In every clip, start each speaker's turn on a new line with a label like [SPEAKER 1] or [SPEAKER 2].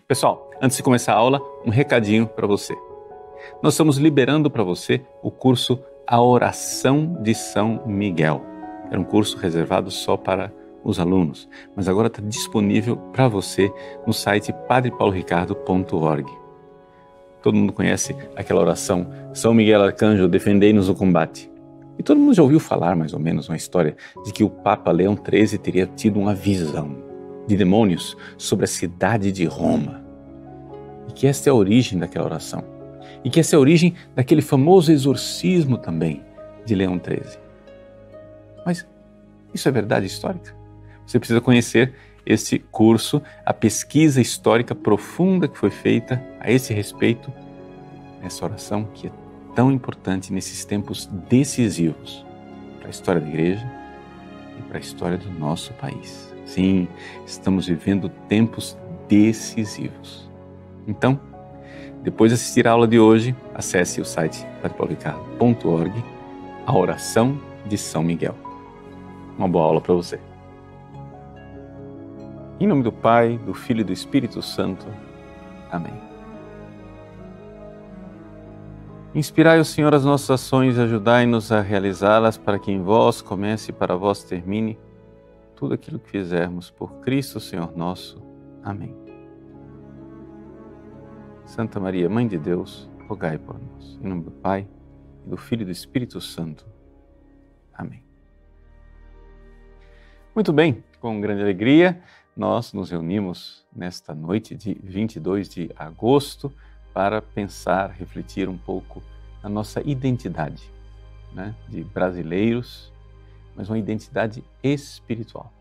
[SPEAKER 1] Pessoal, antes de começar a aula, um recadinho para você. Nós estamos liberando para você o curso A Oração de São Miguel. Era um curso reservado só para os alunos, mas agora está disponível para você no site padrepauloricardo.org. Todo mundo conhece aquela oração, São Miguel Arcanjo, defendei-nos no combate. E todo mundo já ouviu falar, mais ou menos, uma história de que o Papa Leão XIII teria tido uma visão de demônios sobre a cidade de Roma. E que esta é a origem daquela oração. E que essa é a origem daquele famoso exorcismo também de Leão XIII. Mas isso é verdade histórica? Você precisa conhecer esse curso, a pesquisa histórica profunda que foi feita a esse respeito, essa oração que é tão importante nesses tempos decisivos para a história da Igreja e para a história do nosso país. Sim, estamos vivendo tempos decisivos. Então, depois de assistir a aula de hoje, acesse o site padrepauloricardo.org, a oração de São Miguel. Uma boa aula para você. Em nome do Pai, do Filho e do Espírito Santo. Amém. Inspirai o Senhor as nossas ações e ajudai-nos a realizá-las, para que em vós comece e para vós termine tudo aquilo que fizermos por Cristo, Senhor nosso. Amém. Santa Maria, Mãe de Deus, rogai por nós. Em nome do Pai, do Filho e do Espírito Santo. Amém. Muito bem, com grande alegria, nós nos reunimos nesta noite de 22 de agosto para pensar, refletir um pouco na nossa identidade, né, de brasileiros, mas uma identidade espiritual.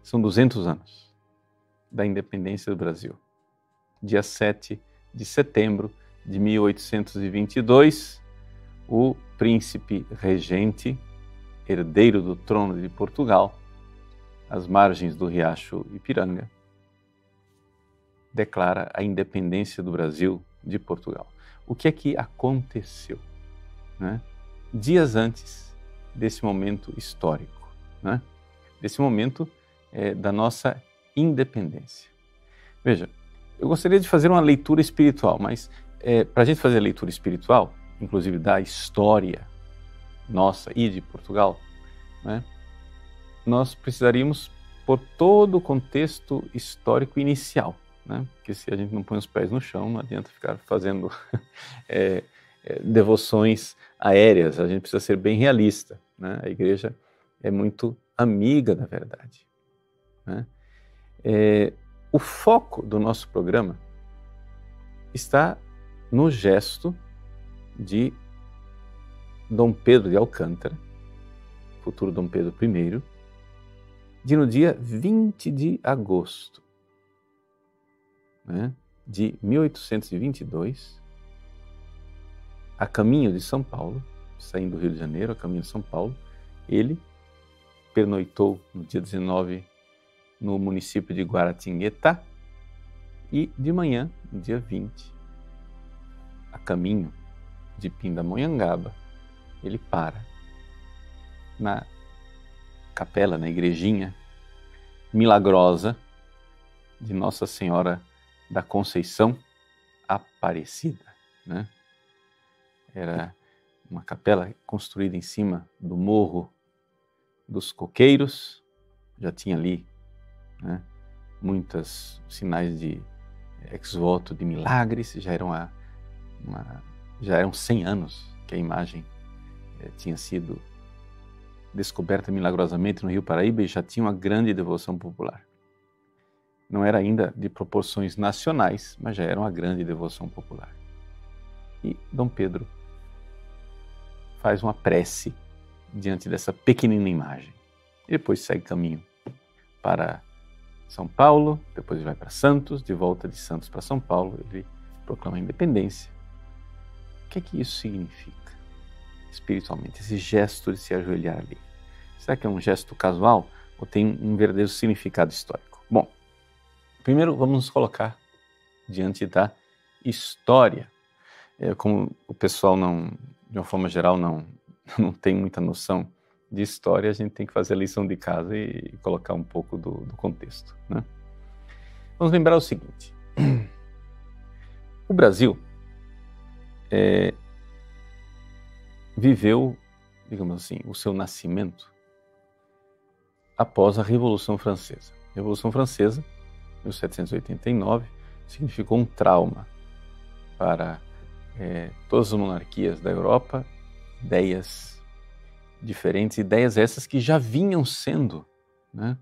[SPEAKER 1] São 200 anos da independência do Brasil. Dia 7 de setembro de 1822, o príncipe regente, herdeiro do trono de Portugal, às margens do riacho Ipiranga, declara a independência do Brasil de Portugal. O que é que aconteceu, né? Dias antes desse momento histórico, né? Desse momento da nossa independência. Veja, eu gostaria de fazer uma leitura espiritual, mas para a gente fazer a leitura espiritual, inclusive da história nossa e de Portugal, né, nós precisaríamos por todo o contexto histórico inicial, né? Porque se a gente não põe os pés no chão, não adianta ficar fazendo devoções aéreas, a gente precisa ser bem realista, né? A Igreja é muito amiga da verdade, né? O foco do nosso programa está no gesto de Dom Pedro de Alcântara, futuro Dom Pedro I, de no dia 20 de agosto, né, de 1822, a caminho de São Paulo, saindo do Rio de Janeiro, a caminho de São Paulo, ele pernoitou no dia 19 no município de Guaratinguetá e de manhã, no dia 20, a caminho de Pindamonhangaba, ele para na capela, na igrejinha milagrosa de Nossa Senhora da Conceição Aparecida, né? Era uma capela construída em cima do Morro dos Coqueiros, já tinha ali, né, muitos sinais de ex-voto de milagres, já eram 100 anos que a imagem tinha sido descoberta milagrosamente no Rio Paraíba e já tinha uma grande devoção popular. Não era ainda de proporções nacionais, mas já era uma grande devoção popular. E Dom Pedro faz uma prece diante dessa pequenina imagem. E depois segue caminho para São Paulo, depois ele vai para Santos, de volta de Santos para São Paulo, ele proclama a independência. O que é que isso significa espiritualmente, esse gesto de se ajoelhar ali? Será que é um gesto casual ou tem um verdadeiro significado histórico? Bom, primeiro vamos nos colocar diante da história. Como o pessoal de uma forma geral não tem muita noção de história, a gente tem que fazer a lição de casa e colocar um pouco do contexto, né? Vamos lembrar o seguinte, O Brasil viveu, digamos assim, o seu nascimento após a Revolução Francesa. A Revolução Francesa, 1789, significou um trauma para todas as monarquias da Europa, ideias diferentes, ideias essas que já vinham sendo, né,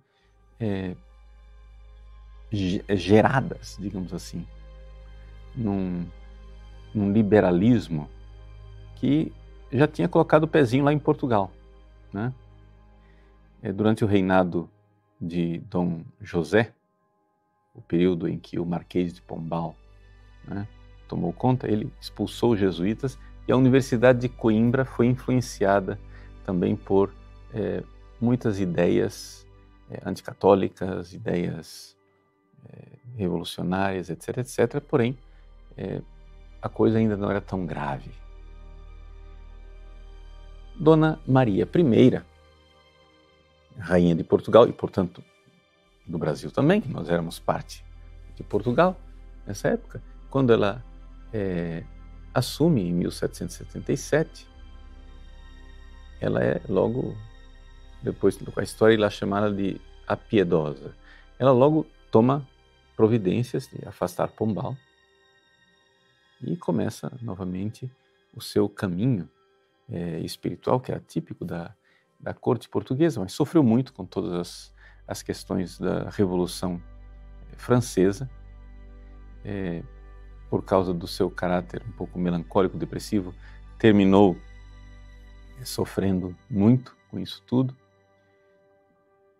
[SPEAKER 1] geradas, digamos assim, num liberalismo que já tinha colocado o pezinho lá em Portugal, né? Durante o reinado de Dom José, o período em que o Marquês de Pombal, né, tomou conta, ele expulsou os jesuítas e a Universidade de Coimbra foi influenciada também por muitas ideias anticatólicas, ideias revolucionárias, etc, etc. Porém, a coisa ainda não era tão grave. Dona Maria I, rainha de Portugal e, portanto, do Brasil também, que nós éramos parte de Portugal nessa época, quando ela assume em 1777, ela é logo, depois com a história lá chamada de a Piedosa, ela logo toma providências de afastar Pombal e começa novamente o seu caminho espiritual, que era típico da corte portuguesa, mas sofreu muito com todas as questões da Revolução Francesa, por causa do seu caráter um pouco melancólico, depressivo, terminou sofrendo muito com isso tudo,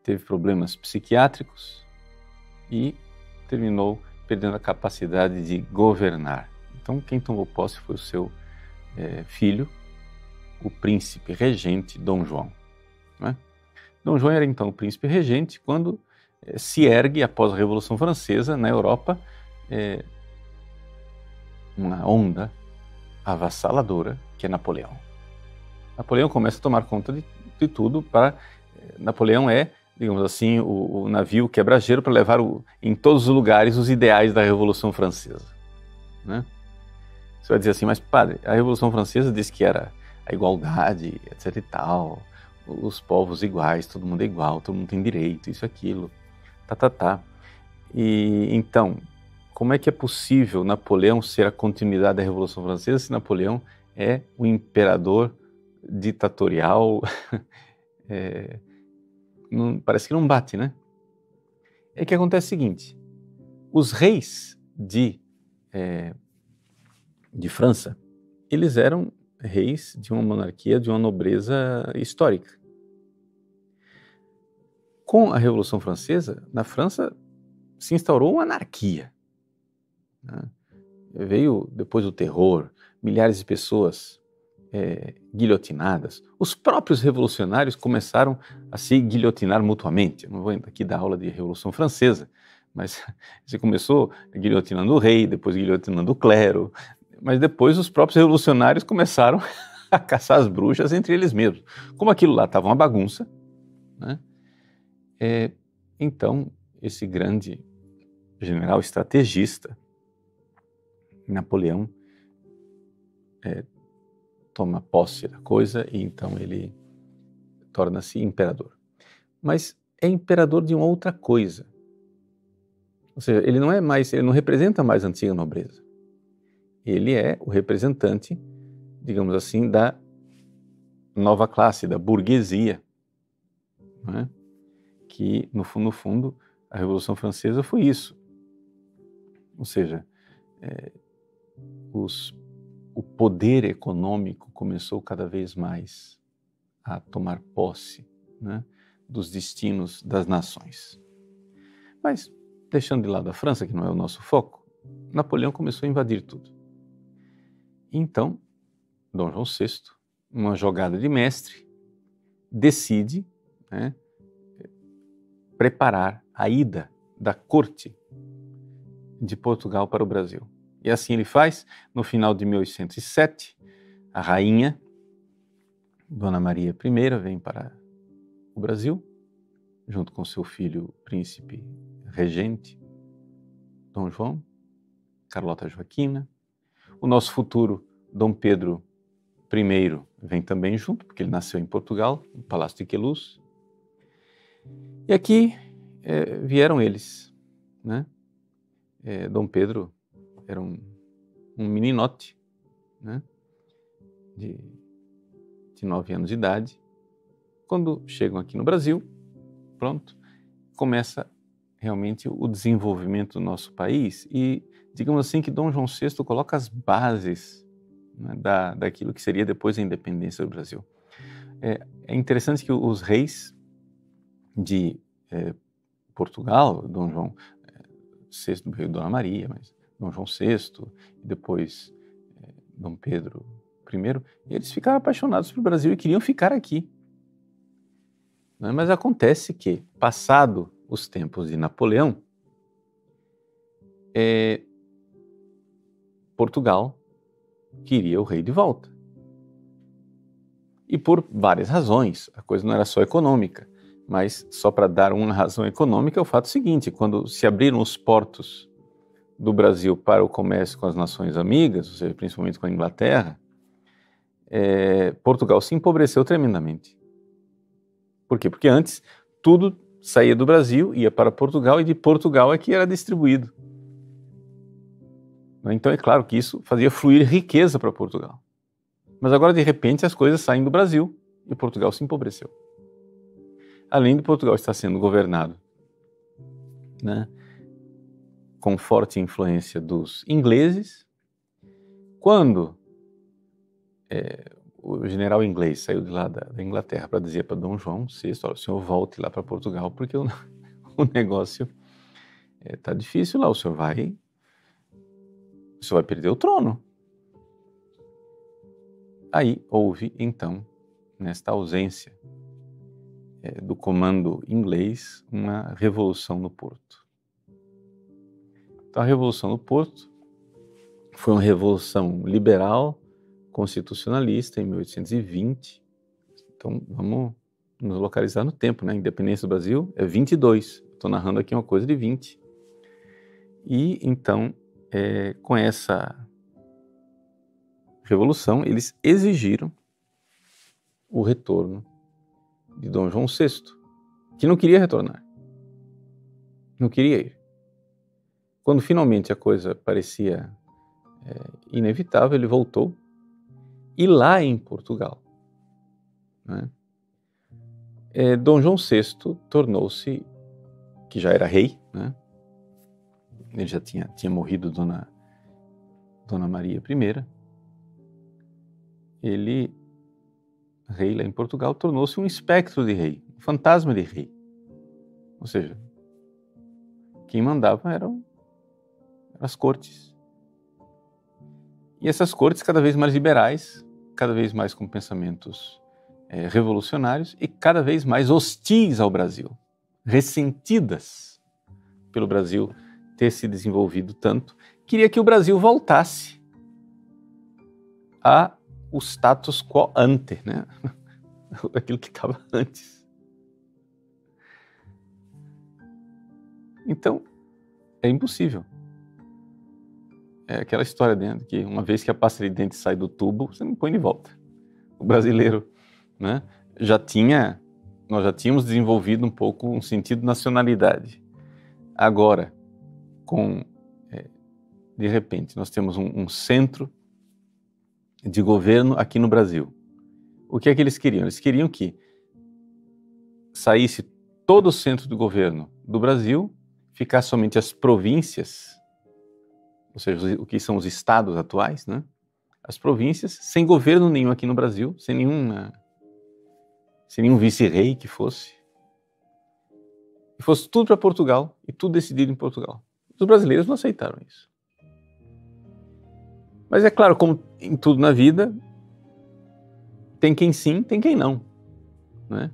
[SPEAKER 1] teve problemas psiquiátricos e terminou perdendo a capacidade de governar. Então, quem tomou posse foi o seu filho, o príncipe regente Dom João, né? Dom João era então o príncipe regente quando se ergue, após a Revolução Francesa, na Europa, uma onda avassaladora, que é Napoleão. Napoleão começa a tomar conta de tudo. Napoleão é, digamos assim, o navio quebra-gelo para levar em todos os lugares os ideais da Revolução Francesa, né? Você vai dizer assim, mas padre, a Revolução Francesa diz que era a igualdade, etc e tal, os povos iguais, todo mundo é igual, todo mundo tem direito, isso, aquilo, E então, como é que é possível Napoleão ser a continuidade da Revolução Francesa se Napoleão é o imperador ditatorial? Parece que não bate, né? É que acontece o seguinte, os reis de França, eles eram reis de uma monarquia, de uma nobreza histórica. Com a Revolução Francesa, na França se instaurou uma anarquia, né? Veio depois do terror, milhares de pessoas guilhotinadas. Os próprios revolucionários começaram a se guilhotinar mutuamente. Eu não vou aqui dar aula de Revolução Francesa, mas você começou guilhotinando o rei, depois guilhotinando o clero, mas depois os próprios revolucionários começaram a caçar as bruxas entre eles mesmos. Como aquilo lá estava uma bagunça, né? Então, esse grande general estrategista, Napoleão, toma posse da coisa e então ele torna-se imperador. Mas é imperador de uma outra coisa. Ou seja, ele não representa mais a antiga nobreza. Ele é o representante, digamos assim, da nova classe, da burguesia, né? Que, no fundo, a Revolução Francesa foi isso. Ou seja, o poder econômico começou cada vez mais a tomar posse, né, dos destinos das nações. Mas, deixando de lado a França, que não é o nosso foco, Napoleão começou a invadir tudo. Então, Dom João VI, uma jogada de mestre, decide, né, preparar a ida da corte de Portugal para o Brasil. E assim ele faz. No final de 1807, a rainha, Dona Maria I, vem para o Brasil, junto com seu filho, príncipe regente, Dom João, Carlota Joaquina. O nosso futuro Dom Pedro I vem também junto, porque ele nasceu em Portugal, no Palácio de Queluz. E aqui vieram eles, né? Dom Pedro era um meninote, né? de 9 anos de idade. Quando chegam aqui no Brasil, pronto, começa realmente o desenvolvimento do nosso país e, digamos assim, que Dom João VI coloca as bases, né, daquilo que seria depois a independência do Brasil. É interessante que os reis de Portugal, Dom João VI veio Dona Maria, mas Dom João VI e depois Dom Pedro I, eles ficaram apaixonados pelo Brasil e queriam ficar aqui. Mas acontece que, passado os tempos de Napoleão, Portugal queria o rei de volta. E por várias razões, a coisa não era só econômica, mas só para dar uma razão econômica é o fato seguinte: quando se abriram os portos do Brasil para o comércio com as nações amigas, ou seja, principalmente com a Inglaterra, Portugal se empobreceu tremendamente. Por quê? Porque antes tudo saía do Brasil, ia para Portugal e de Portugal é que era distribuído. Então é claro que isso fazia fluir riqueza para Portugal. Mas agora de repente as coisas saem do Brasil e Portugal se empobreceu. Além de Portugal estar sendo governado, né, com forte influência dos ingleses, quando o general inglês saiu de lá da Inglaterra para dizer para Dom João VI, olha, o senhor volte lá para Portugal porque o negócio está difícil lá, o senhor vai perder o trono. Aí houve, então, nesta ausência do comando inglês, uma revolução no Porto. Então a Revolução no Porto foi uma revolução liberal, constitucionalista, em 1820. Então vamos nos localizar no tempo, né? A independência do Brasil é 22. Estou narrando aqui uma coisa de 20. E então, com essa revolução, eles exigiram o retorno de Dom João VI, que não queria retornar. Não queria ir. Quando finalmente a coisa parecia inevitável, ele voltou. E lá em Portugal, né, Dom João VI tornou-se, que já era rei, né, ele já tinha morrido Dona Maria I, ele, rei lá em Portugal, tornou-se um espectro de rei, um fantasma de rei. Ou seja, quem mandava eram as cortes. E essas cortes cada vez mais liberais, cada vez mais com pensamentos revolucionários e cada vez mais hostis ao Brasil, ressentidas pelo Brasil ter se desenvolvido tanto, queria que o Brasil voltasse a o status quo ante, né? Aquilo que estava antes. Então, é impossível. É aquela história dentro que uma vez que a pasta de dente sai do tubo, você não põe de volta. O brasileiro, né, nós já tínhamos desenvolvido um pouco um sentido de nacionalidade. Agora, de repente, nós temos um centro de governo aqui no Brasil. O que é que eles queriam? Eles queriam que saísse todo o centro do governo do Brasil, ficasse somente as províncias, ou seja, o que são os estados atuais, né? As províncias, sem governo nenhum aqui no Brasil, sem nenhum vice-rei que fosse. E fosse tudo para Portugal, e tudo decidido em Portugal. Os brasileiros não aceitaram isso. Mas é claro, como em tudo na vida, tem quem sim, tem quem não, né?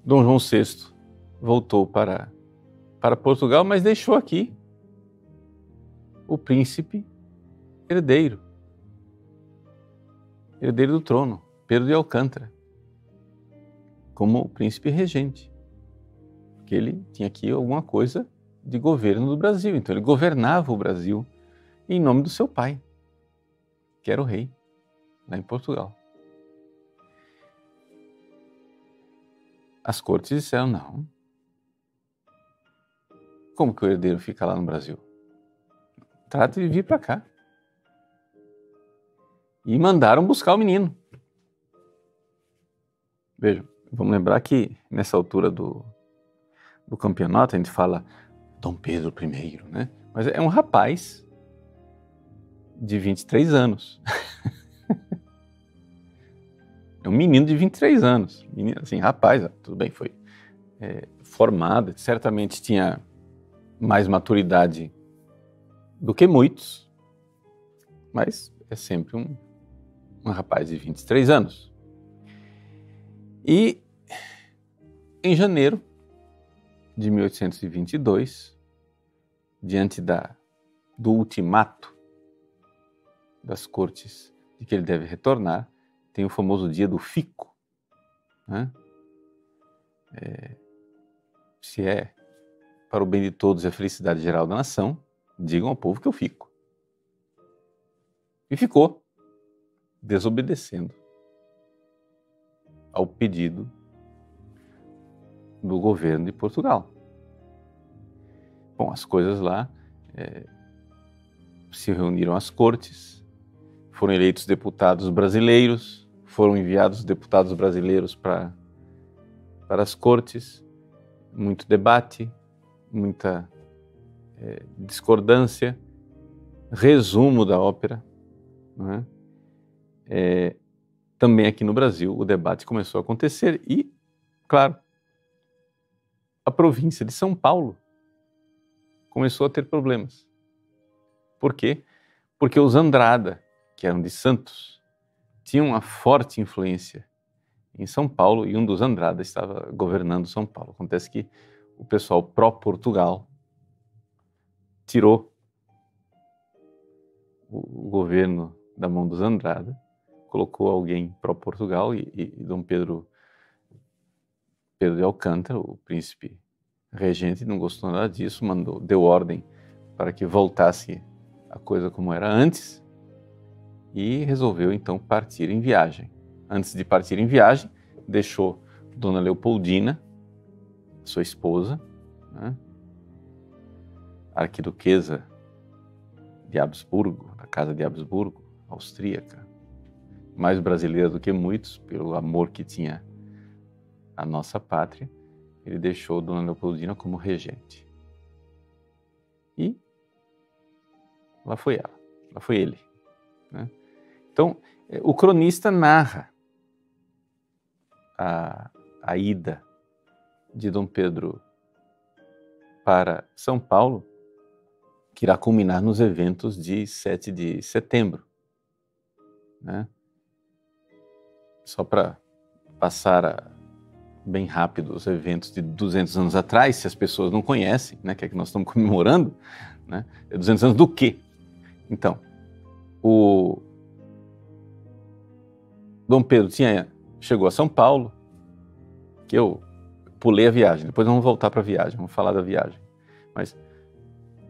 [SPEAKER 1] Dom João VI voltou para Portugal, mas deixou aqui o príncipe herdeiro do trono, Pedro de Alcântara, como príncipe regente, porque ele tinha aqui alguma coisa de governo do Brasil, então ele governava o Brasil em nome do seu pai, que era o rei, lá em Portugal. As cortes disseram, não. Como que o herdeiro fica lá no Brasil? Trata de vir para cá. E mandaram buscar o menino. Vejam, vamos lembrar que nessa altura do campeonato a gente fala Dom Pedro I, né? Mas é um rapaz de 23 anos. É um menino de 23 anos. Menino, assim, rapaz, tudo bem, foi formado, certamente tinha mais maturidade do que muitos, mas é sempre um rapaz de 23 anos. E em janeiro de 1822, diante do ultimato das cortes de que ele deve retornar, tem o famoso dia do fico, né? Se é para o bem de todos e a felicidade geral da nação, digam ao povo que eu fico. E ficou, desobedecendo ao pedido do governo de Portugal. Bom, as coisas lá se reuniram às cortes, foram eleitos deputados brasileiros, foram enviados deputados brasileiros para as cortes, muito debate, muita discordância, resumo da ópera, né? Também aqui no Brasil o debate começou a acontecer e, claro, a província de São Paulo começou a ter problemas. Por quê? Porque os Andrada, que eram de Santos, tinham uma forte influência em São Paulo e um dos Andrada estava governando São Paulo. Acontece que o pessoal pró-Portugal tirou o governo da mão dos Andrada, colocou alguém pró-Portugal e Dom Pedro de Alcântara, o príncipe regente, não gostou nada disso, deu ordem para que voltasse a coisa como era antes e resolveu então partir em viagem. Antes de partir em viagem, deixou Dona Leopoldina, sua esposa, né, arquiduquesa de Habsburgo, da casa de Habsburgo, austríaca, mais brasileira do que muitos, pelo amor que tinha à nossa pátria. Ele deixou Dona Leopoldina como regente. E lá foi ela, lá foi ele, né? Então, o cronista narra a ida de Dom Pedro para São Paulo, que irá culminar nos eventos de 7 de setembro, né? Só para passar bem rápido os eventos de 200 anos atrás, se as pessoas não conhecem, né, que é que nós estamos comemorando, né? 200 anos do quê? Então, o Dom Pedro chegou a São Paulo, que eu pulei a viagem, depois vamos voltar para a viagem, vamos falar da viagem. Mas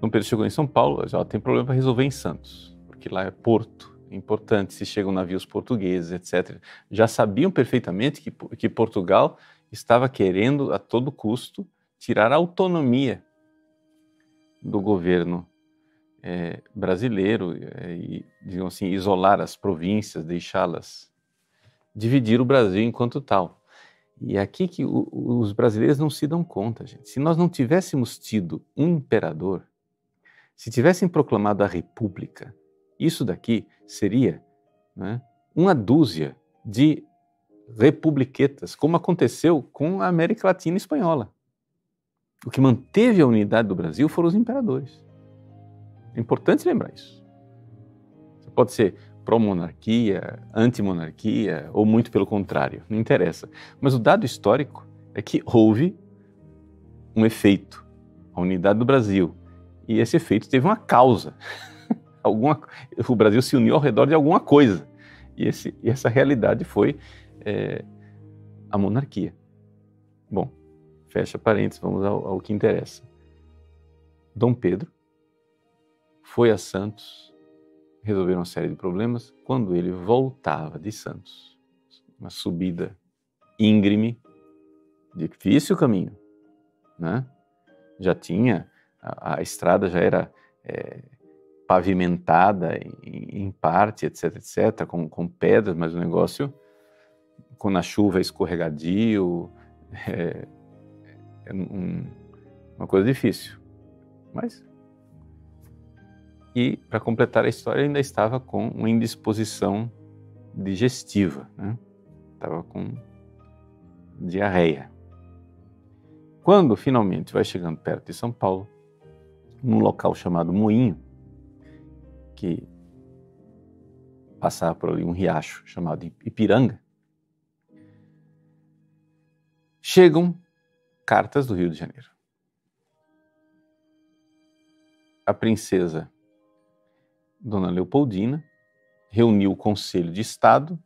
[SPEAKER 1] Dom Pedro chegou em São Paulo, já tem problema para resolver em Santos, porque lá é porto, é importante, se chegam navios portugueses, etc. Já sabiam perfeitamente que Portugal estava querendo a todo custo tirar a autonomia do governo brasileiro e, digamos assim, isolar as províncias, deixá-las, dividir o Brasil enquanto tal. E é aqui que os brasileiros não se dão conta, gente. Se nós não tivéssemos tido um imperador, se tivessem proclamado a República, isso daqui seria, né, uma dúzia de republiquetas, como aconteceu com a América Latina e Espanhola. O que manteve a unidade do Brasil foram os imperadores. É importante lembrar isso. Você pode ser pró-monarquia, anti-monarquia, ou muito pelo contrário, não interessa. Mas o dado histórico é que houve um efeito, a unidade do Brasil, e esse efeito teve uma causa. O Brasil se uniu ao redor de alguma coisa, e essa realidade foi a monarquia. Bom, fecha parênteses, vamos ao que interessa. Dom Pedro foi a Santos resolver uma série de problemas quando ele voltava de Santos. Uma subida íngreme, difícil caminho, né? Já tinha, a estrada já era pavimentada em parte, etc, etc, com pedras, mas o negócio, quando a chuva é escorregadio, uma coisa difícil. Mas, e para completar a história, ele ainda estava com uma indisposição digestiva, né? Estava com diarreia. Quando finalmente vai chegando perto de São Paulo, num local chamado Moinho, que passava por ali um riacho chamado Ipiranga, chegam cartas do Rio de Janeiro. A princesa Dona Leopoldina reuniu o Conselho de Estado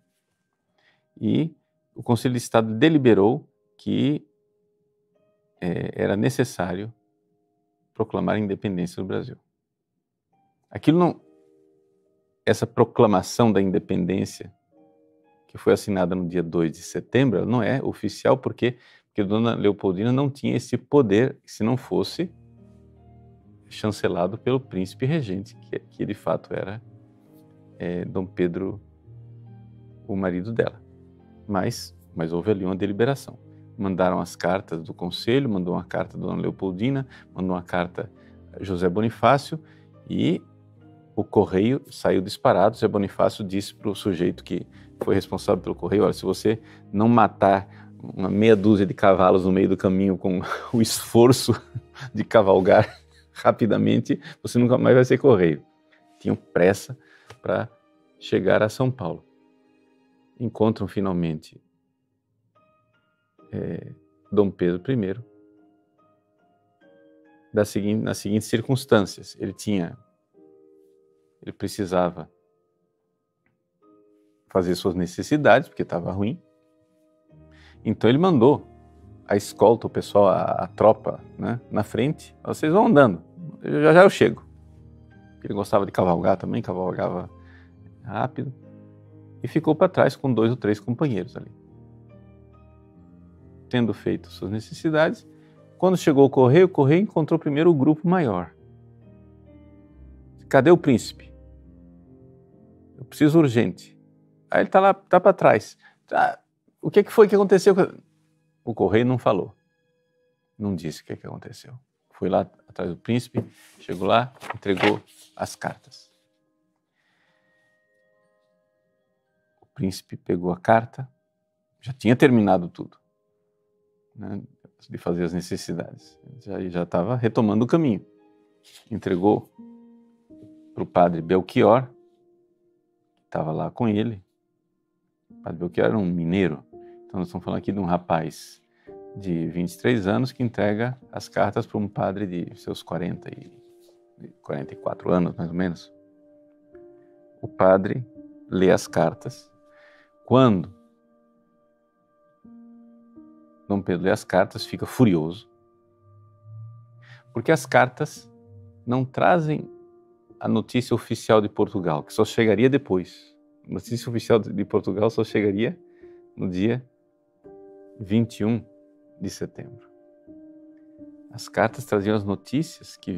[SPEAKER 1] e o Conselho de Estado deliberou que era necessário proclamar a independência do Brasil. Essa proclamação da independência, que foi assinada no dia 2 de setembro, ela não é oficial porque Dona Leopoldina não tinha esse poder se não fosse chancelado pelo príncipe regente, que de fato era Dom Pedro, o marido dela. Mas houve ali uma deliberação. Mandaram as cartas do conselho, mandou uma carta a Dona Leopoldina, mandou uma carta a José Bonifácio e o correio saiu disparado. José Bonifácio disse para o sujeito que foi responsável pelo correio: olha, se você não matar uma meia dúzia de cavalos no meio do caminho com o esforço de cavalgar rapidamente, você nunca mais vai ser correio. Tinham pressa para chegar a São Paulo. Encontram finalmente Dom Pedro I nas seguintes circunstâncias. Ele precisava fazer suas necessidades, porque estava ruim. Então ele mandou a escolta, o pessoal, a tropa, né, na frente. Vocês vão andando, já eu chego. Ele gostava de cavalgar também, cavalgava rápido. E ficou para trás com 2 ou 3 companheiros ali. Tendo feito suas necessidades, quando chegou o correio encontrou primeiro o grupo maior. Cadê o príncipe? Eu preciso urgente. Aí ele está lá, está para trás. O que foi que aconteceu? O correio não falou. Não disse o que aconteceu. Foi lá atrás do príncipe, chegou lá, entregou as cartas. O príncipe pegou a carta, já tinha terminado tudo, né, de fazer as necessidades. Já estava retomando o caminho. Entregou para o padre Belchior, que estava lá com ele. O padre Belchior era um mineiro. Então nós estamos falando aqui de um rapaz de 23 anos que entrega as cartas para um padre de seus 44 anos, mais ou menos. O padre lê as cartas. Quando Dom Pedro lê as cartas, fica furioso, porque as cartas não trazem a notícia oficial de Portugal, que só chegaria depois. A notícia oficial de Portugal só chegaria no dia 21 de setembro. As cartas traziam as notícias que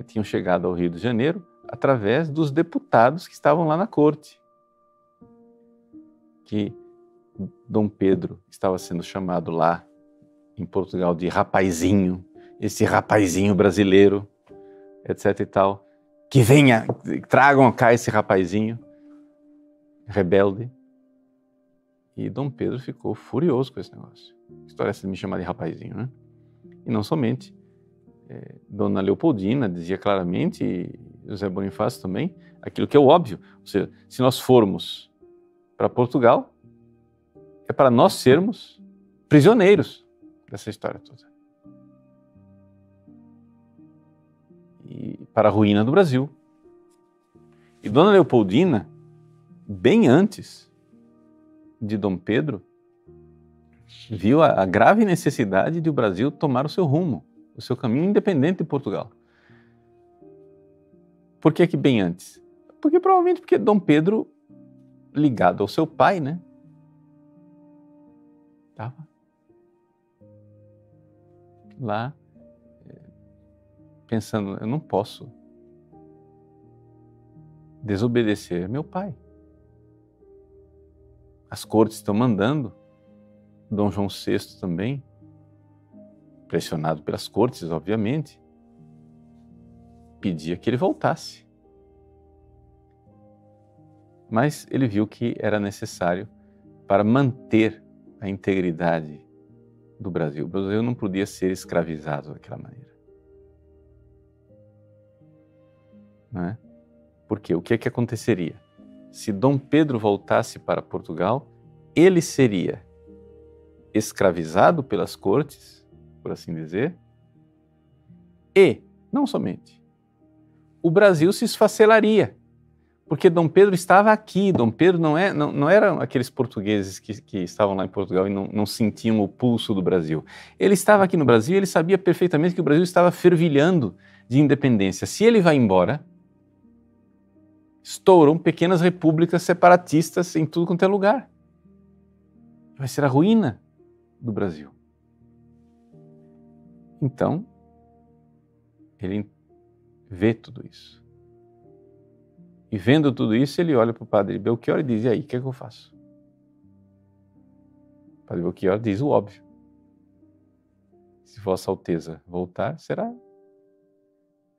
[SPEAKER 1] tinham chegado ao Rio de Janeiro através dos deputados que estavam lá na corte. Que Dom Pedro estava sendo chamado lá em Portugal de rapazinho, esse rapazinho brasileiro, etc e tal. Que venha, tragam cá esse rapazinho rebelde. E Dom Pedro ficou furioso com esse negócio. A história é de me chamar de rapazinho, né? E não somente. Dona Leopoldina dizia claramente, e José Bonifácio também, aquilo que é o óbvio. Ou seja, se nós formos para Portugal, é para nós sermos prisioneiros dessa história toda. E para a ruína do Brasil. E Dona Leopoldina, bem antes de Dom Pedro, viu a grave necessidade de o Brasil tomar o seu rumo, o seu caminho independente de Portugal. Por que que bem antes? Provavelmente porque Dom Pedro, ligado ao seu pai, né? Estava lá pensando, eu não posso desobedecer meu pai. As cortes estão mandando, Dom João VI também, pressionado pelas cortes, obviamente, pedia que ele voltasse. Mas ele viu que era necessário para manter a integridade do Brasil. O Brasil não podia ser escravizado daquela maneira. Não é? Porque o que é que aconteceria? Se Dom Pedro voltasse para Portugal, ele seria escravizado pelas cortes, por assim dizer, e, não somente, o Brasil se esfacelaria, porque Dom Pedro estava aqui. Dom Pedro não eram aqueles portugueses que estavam lá em Portugal e não sentiam o pulso do Brasil. Ele estava aqui no Brasil e ele sabia perfeitamente que o Brasil estava fervilhando de independência. Se ele vai embora, estouram pequenas repúblicas separatistas em tudo quanto é lugar. Vai ser a ruína do Brasil. Então, ele vê tudo isso. E vendo tudo isso, ele olha para o padre Belchior e diz, e aí, o que é que eu faço? O padre Belchior diz o óbvio. Se Vossa Alteza voltar, será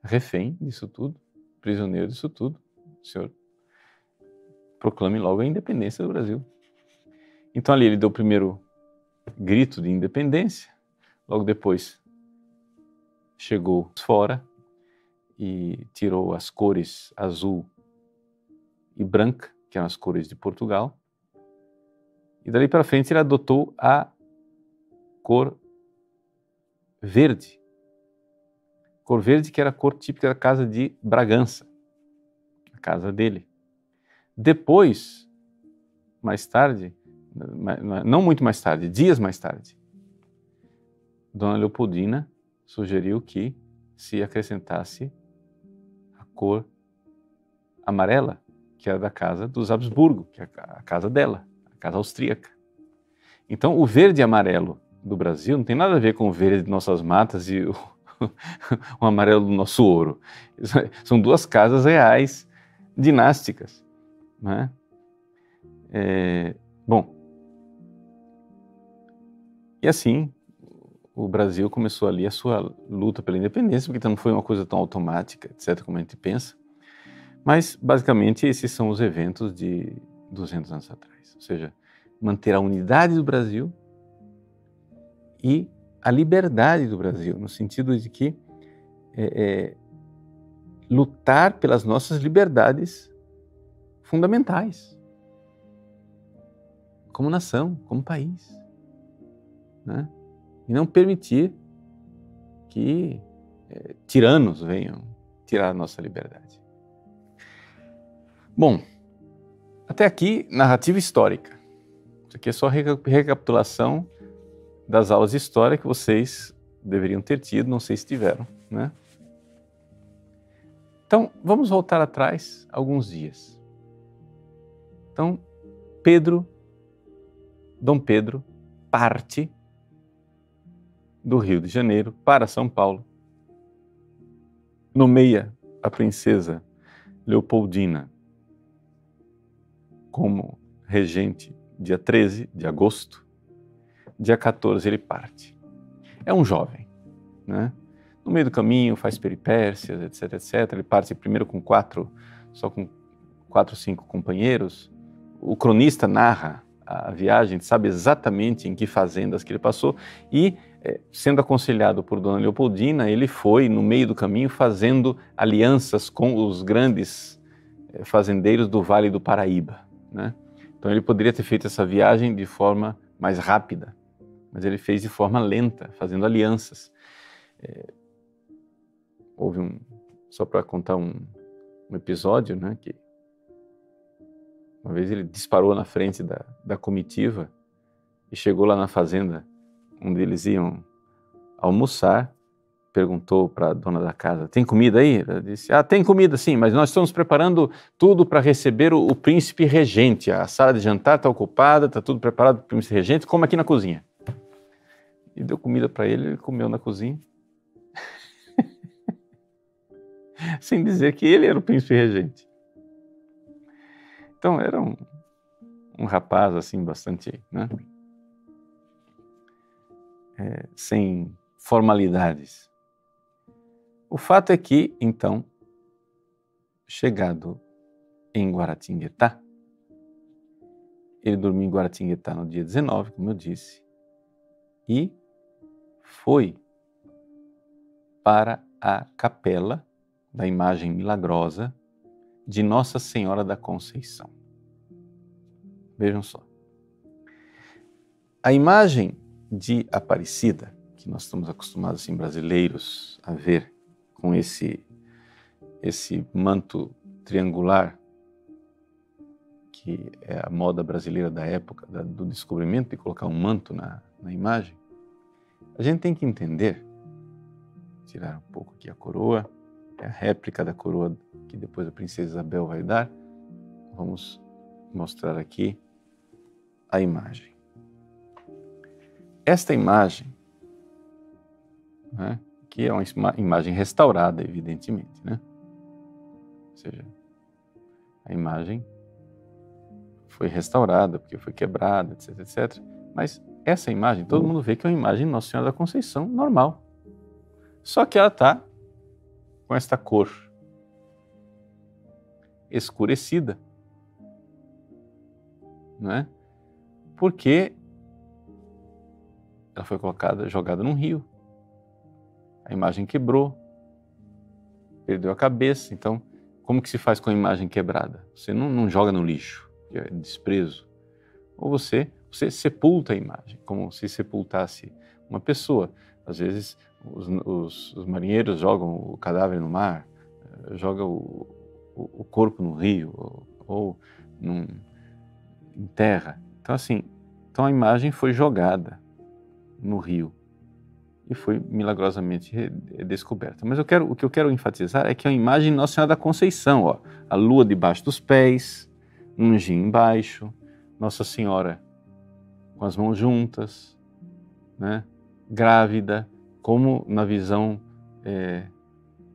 [SPEAKER 1] refém disso tudo, prisioneiro disso tudo. O senhor proclame logo a independência do Brasil. Então ali ele deu o primeiro grito de independência, logo depois chegou fora e tirou as cores azul e branca, que eram as cores de Portugal, e dali para frente ele adotou a cor verde. Cor verde que era a cor típica da casa de Bragança, a casa dele. Depois, mais tarde, não muito mais tarde, dias mais tarde, Dona Leopoldina sugeriu que se acrescentasse a cor amarela, que era da casa dos Habsburgo, que é a casa dela, a casa austríaca. Então, o verde e amarelo do Brasil não tem nada a ver com o verde de nossas matas e o amarelo do nosso ouro. São duas casas reais, dinásticas. Né? Bom, e assim o Brasil começou ali a sua luta pela independência, porque não foi uma coisa tão automática, etc., como a gente pensa. Mas, basicamente, esses são os eventos de 200 anos atrás. Ou seja, manter a unidade do Brasil e a liberdade do Brasil, no sentido de que lutar pelas nossas liberdades fundamentais, como nação, como país, né? E não permitir que tiranos venham tirar a nossa liberdade. Bom, até aqui, narrativa histórica. Isso aqui é só recapitulação das aulas de história que vocês deveriam ter tido, não sei se tiveram, né? Então, vamos voltar atrás alguns dias. Então, Dom Pedro parte do Rio de Janeiro para São Paulo, nomeia a princesa Leopoldina como regente dia 13 de agosto, dia 14 ele parte. É um jovem, né? No meio do caminho faz peripécias, etc, etc. Ele parte primeiro com 4 ou 5 companheiros. O cronista narra a viagem, sabe exatamente em que fazendas que ele passou e, sendo aconselhado por Dona Leopoldina, ele foi, no meio do caminho, fazendo alianças com os grandes fazendeiros do Vale do Paraíba, né? Então ele poderia ter feito essa viagem de forma mais rápida, mas ele fez de forma lenta, fazendo alianças. Houve só para contar um episódio, né, que uma vez ele disparou na frente da comitiva e chegou lá na fazenda onde eles iam almoçar. O perguntou para a dona da casa, tem comida aí? Ela disse, tem comida sim, mas nós estamos preparando tudo para receber o príncipe regente. A sala de jantar está ocupada, está tudo preparado para o príncipe regente, como aqui na cozinha. E deu comida para ele, ele comeu na cozinha. Sem dizer que ele era o príncipe regente. Então era um rapaz assim bastante, né? Sem formalidades. O fato é que, então, chegado em Guaratinguetá, ele dormiu em Guaratinguetá no dia 19, como eu disse, e foi para a capela da imagem milagrosa de Nossa Senhora da Conceição. Vejam só. A imagem de Aparecida, que nós estamos acostumados, assim, brasileiros, a ver com esse manto triangular, que é a moda brasileira da época do descobrimento, de colocar um manto na imagem, a gente tem que entender, tirar um pouco aqui a coroa, é a réplica da coroa que depois a princesa Isabel vai dar. Vamos mostrar aqui a imagem. Esta imagem, né, que é uma imagem restaurada, evidentemente, né? Ou seja, a imagem foi restaurada porque foi quebrada, etc, etc. Mas essa imagem, todo mundo vê que é uma imagem de Nossa Senhora da Conceição normal. Só que ela está com esta cor escurecida, não é? Porque ela foi jogada num rio. A imagem quebrou, perdeu a cabeça. Então, como que se faz com a imagem quebrada? Você não joga no lixo, que é desprezo. Ou você sepulta a imagem, como se sepultasse uma pessoa. Às vezes, os marinheiros jogam o cadáver no mar, jogam o corpo no rio, ou em terra. Então, assim, a imagem foi jogada no rio e foi milagrosamente descoberta. Mas o que eu quero enfatizar é que é a imagem de Nossa Senhora da Conceição, ó, a lua debaixo dos pés, um anjinho embaixo, Nossa Senhora com as mãos juntas, né, grávida, como na visão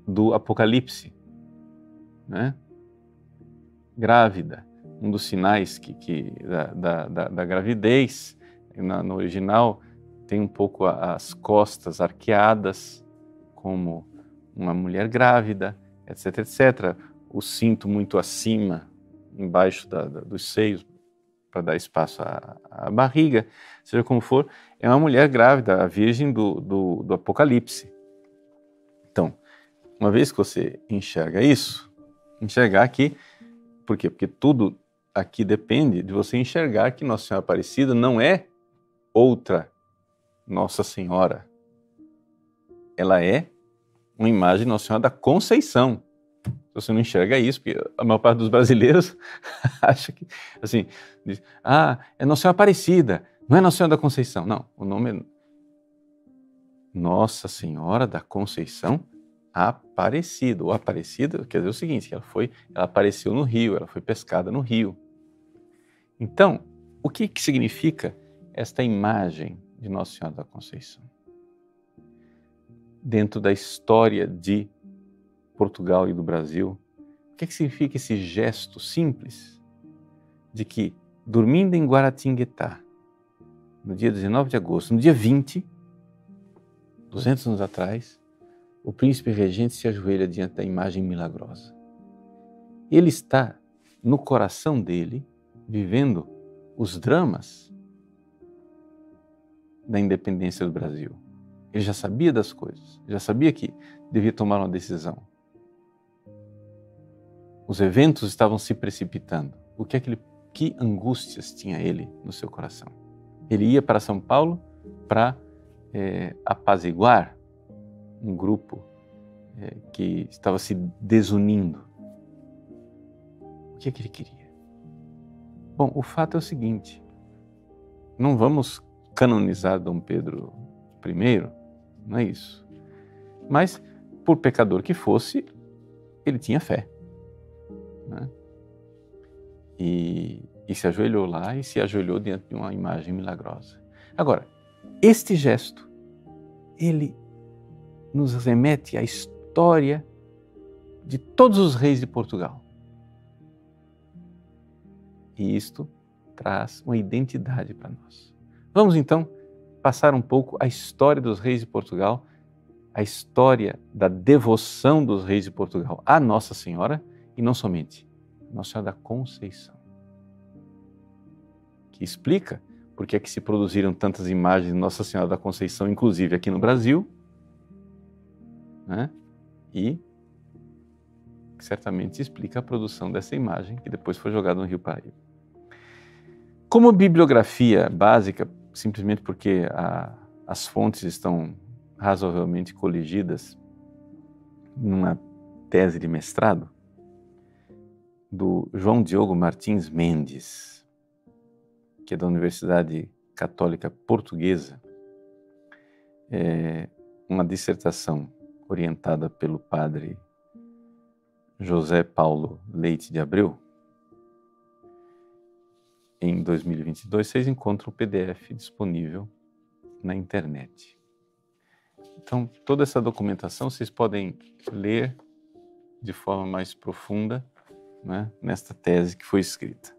[SPEAKER 1] do Apocalipse, né? Grávida, um dos sinais da gravidez. No original tem um pouco as costas arqueadas, como uma mulher grávida, etc, etc. O cinto muito acima, embaixo dos seios, para dar espaço à barriga, seja como for, é uma mulher grávida, a virgem do Apocalipse. Então, uma vez que você enxerga isso, enxergar aqui, por quê? Porque tudo aqui depende de você enxergar que Nossa Senhora Aparecida não é outra Nossa Senhora. Ela é uma imagem de Nossa Senhora da Conceição. Se você não enxerga isso, porque a maior parte dos brasileiros acha que, assim, diz, é Nossa Senhora Aparecida, não é Nossa Senhora da Conceição. Não, o nome é Nossa Senhora da Conceição Aparecida. Ou Aparecida quer dizer o seguinte, ela apareceu no rio, ela foi pescada no rio. Então, o que significa esta imagem de Nossa Senhora da Conceição? Dentro da história de Portugal e do Brasil, o que significa esse gesto simples de que, dormindo em Guaratinguetá, no dia 19 de agosto, no dia 20, 200 anos atrás, o príncipe regente se ajoelha diante da imagem milagrosa. Ele está no coração dele, vivendo os dramas da independência do Brasil. Ele já sabia das coisas, já sabia que devia tomar uma decisão. Os eventos estavam se precipitando. Que angústias tinha ele no seu coração? Ele ia para São Paulo para apaziguar um grupo que estava se desunindo. O que ele queria? Bom, o fato é o seguinte, não vamos canonizar Dom Pedro I, não é isso. Mas, por pecador que fosse, ele tinha fé, né? E se ajoelhou lá e se ajoelhou diante de uma imagem milagrosa. Agora, este gesto, ele nos remete à história de todos os reis de Portugal. E isto traz uma identidade para nós. Vamos então passar um pouco a história dos reis de Portugal, a história da devoção dos reis de Portugal à Nossa Senhora, e não somente, Nossa Senhora da Conceição, que explica por que é que se produziram tantas imagens de Nossa Senhora da Conceição, inclusive aqui no Brasil, né? E certamente explica a produção dessa imagem, que depois foi jogada no Rio Paraíba. Como bibliografia básica, simplesmente porque as fontes estão razoavelmente coligidas numa tese de mestrado do João Diogo Martins Mendes, que é da Universidade Católica Portuguesa, uma dissertação orientada pelo padre José Paulo Leite de Abreu. Em 2022, vocês encontram o PDF disponível na internet. Então, toda essa documentação vocês podem ler de forma mais profunda, né, nesta tese que foi escrita.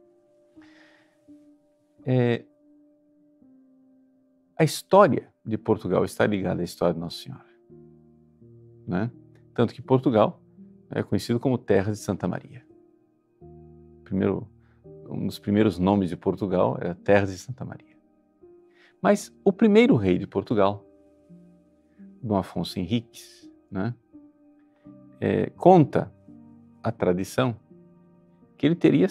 [SPEAKER 1] A história de Portugal está ligada à história de Nossa Senhora, né? Tanto que Portugal é conhecido como Terra de Santa Maria. Um dos primeiros nomes de Portugal era Terra de Santa Maria. Mas o primeiro rei de Portugal, Dom Afonso Henriques, né, conta a tradição que ele teria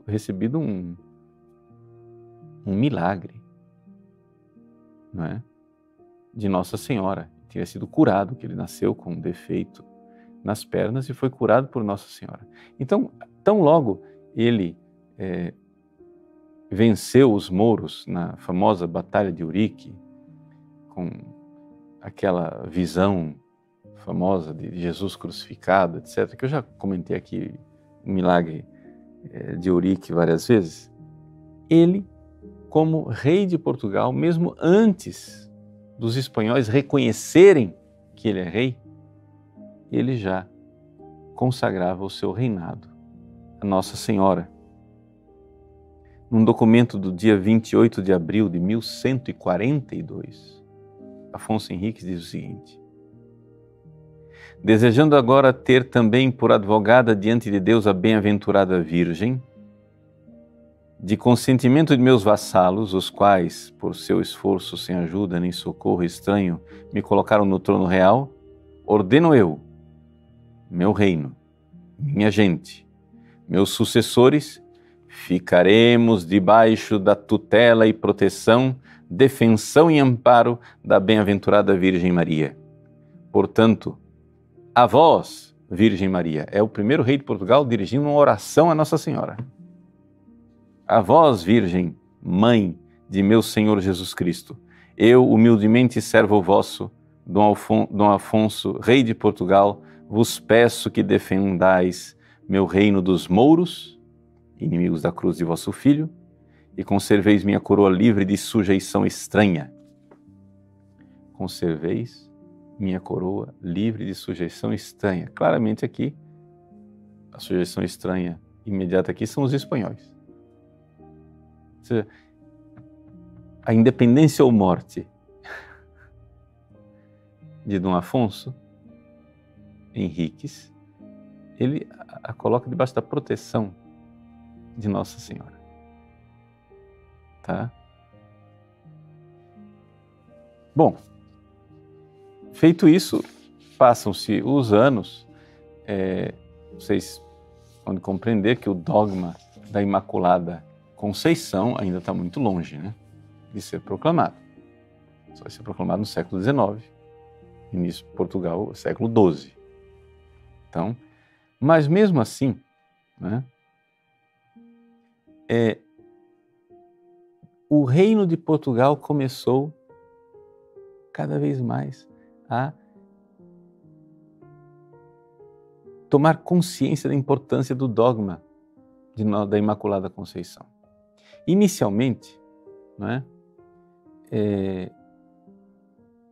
[SPEAKER 1] recebido um milagre, não é, de Nossa Senhora. Ele teria sido curado, que ele nasceu com um defeito nas pernas e foi curado por Nossa Senhora. Então, tão logo ele venceu os mouros na famosa Batalha de Urique, com aquela visão famosa de Jesus crucificado, etc., que eu já comentei aqui, o milagre de Urique várias vezes. Ele, como rei de Portugal, mesmo antes dos espanhóis reconhecerem que ele é rei, ele já consagrava o seu reinado a Nossa Senhora. Num documento do dia 28 de abril de 1142, Afonso Henriques diz o seguinte: desejando agora ter também por advogada diante de Deus a bem-aventurada Virgem, de consentimento de meus vassalos, os quais, por seu esforço sem ajuda nem socorro estranho, me colocaram no trono real, ordeno eu, meu reino, minha gente, meus sucessores, ficaremos debaixo da tutela e proteção, defensão e amparo da bem-aventurada Virgem Maria. Portanto, a vós, Virgem Maria, é o primeiro rei de Portugal dirigindo uma oração a Nossa Senhora. A vós, Virgem, Mãe de meu Senhor Jesus Cristo, eu, humildemente servo vosso, Dom Afonso, rei de Portugal, vos peço que defendais meu reino dos mouros, inimigos da cruz de vosso Filho, e conserveis minha coroa livre de sujeição estranha. Conserveis minha coroa livre de sujeição estranha. Claramente aqui, a sujeição estranha imediata aqui são os espanhóis. Ou seja, a independência ou morte de Dom Afonso Henriques, ele a coloca debaixo da proteção de Nossa Senhora. Tá? Bom, feito isso, passam-se os anos, vocês podem compreender que o dogma da Imaculada Conceição ainda está muito longe, né, de ser proclamado. Só vai ser proclamado no século XIX, início de Portugal, século XII. Então, mas mesmo assim, né, o reino de Portugal começou cada vez mais a tomar consciência da importância do dogma da Imaculada Conceição. Inicialmente, não é?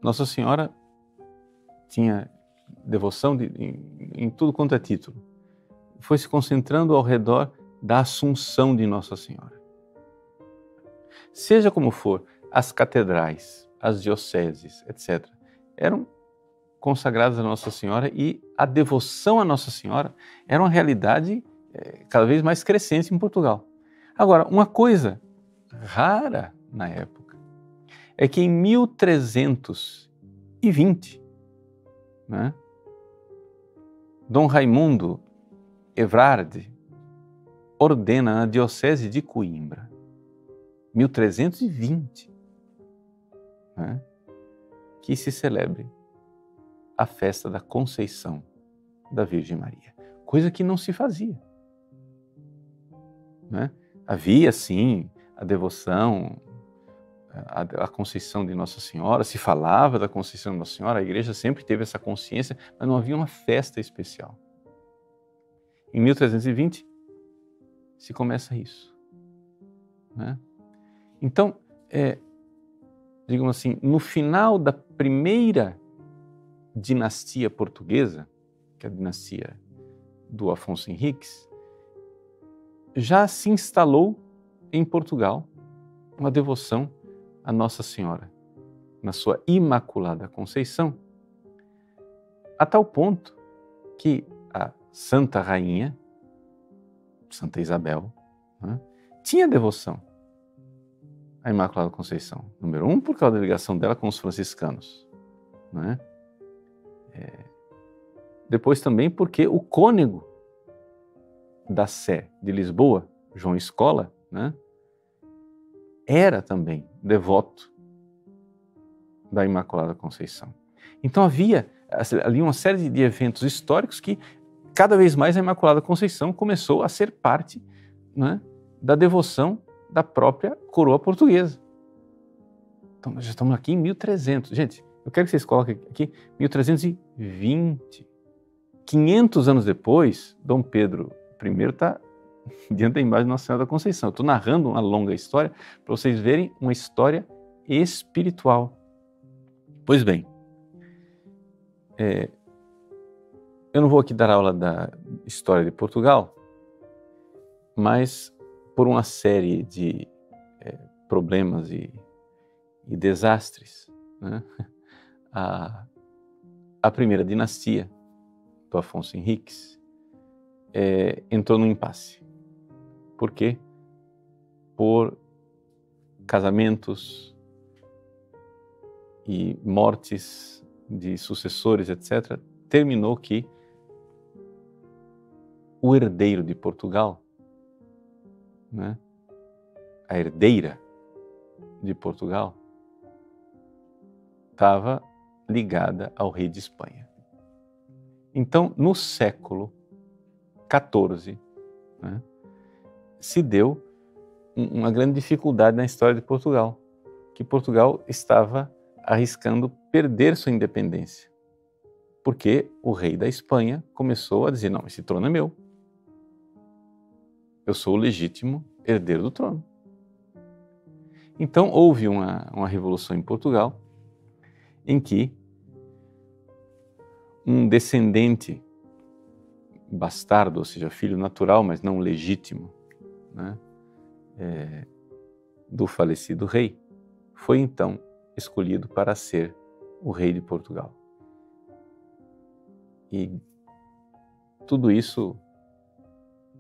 [SPEAKER 1] Nossa Senhora tinha devoção em tudo quanto é título. Foi se concentrando ao redor da Assunção de Nossa Senhora. Seja como for, as catedrais, as dioceses, etc., eram consagradas a Nossa Senhora e a devoção a Nossa Senhora era uma realidade cada vez mais crescente em Portugal. Agora, uma coisa rara na época é que em 1320, né, Dom Raimundo Evrard ordena a Diocese de Coimbra, 1320, né, que se celebre a festa da Conceição da Virgem Maria, coisa que não se fazia, né? Havia, sim, a devoção à Conceição de Nossa Senhora, se falava da Conceição de Nossa Senhora, a igreja sempre teve essa consciência, mas não havia uma festa especial. Em 1320 se começa isso, né? Então, digamos assim, no final da primeira dinastia portuguesa, que é a dinastia do Afonso Henriques, já se instalou em Portugal uma devoção a Nossa Senhora, na sua Imaculada Conceição, a tal ponto que a Santa Rainha, Santa Isabel, né, tinha devoção à Imaculada Conceição. Número 1, por causa da ligação dela com os franciscanos, né? Depois também porque o cônego da Sé de Lisboa, João Escola, né, era também devoto da Imaculada Conceição. Então havia ali uma série de eventos históricos que cada vez mais a Imaculada Conceição começou a ser parte, né, da devoção da própria coroa portuguesa. Então nós já estamos aqui em 1300. Gente, eu quero que vocês coloquem aqui 1320. 500 anos depois, Dom Pedro I está diante da imagem de Nossa Senhora da Conceição. Eu estou narrando uma longa história para vocês verem uma história espiritual. Pois bem, eu não vou aqui dar aula da história de Portugal, mas por uma série de problemas e desastres, né, a primeira dinastia do Afonso Henriques entrou num impasse. Por quê? Por casamentos e mortes de sucessores, etc., terminou que o herdeiro de Portugal, né, a herdeira de Portugal, estava ligada ao rei de Espanha. Então, no século XIV, né, se deu uma grande dificuldade na história de Portugal, que Portugal estava arriscando perder sua independência, porque o rei da Espanha começou a dizer, não, esse trono é meu, eu sou o legítimo herdeiro do trono. Então houve uma revolução em Portugal, em que um descendente bastardo, ou seja, filho natural, mas não legítimo, né, do falecido rei, foi então escolhido para ser o rei de Portugal. E tudo isso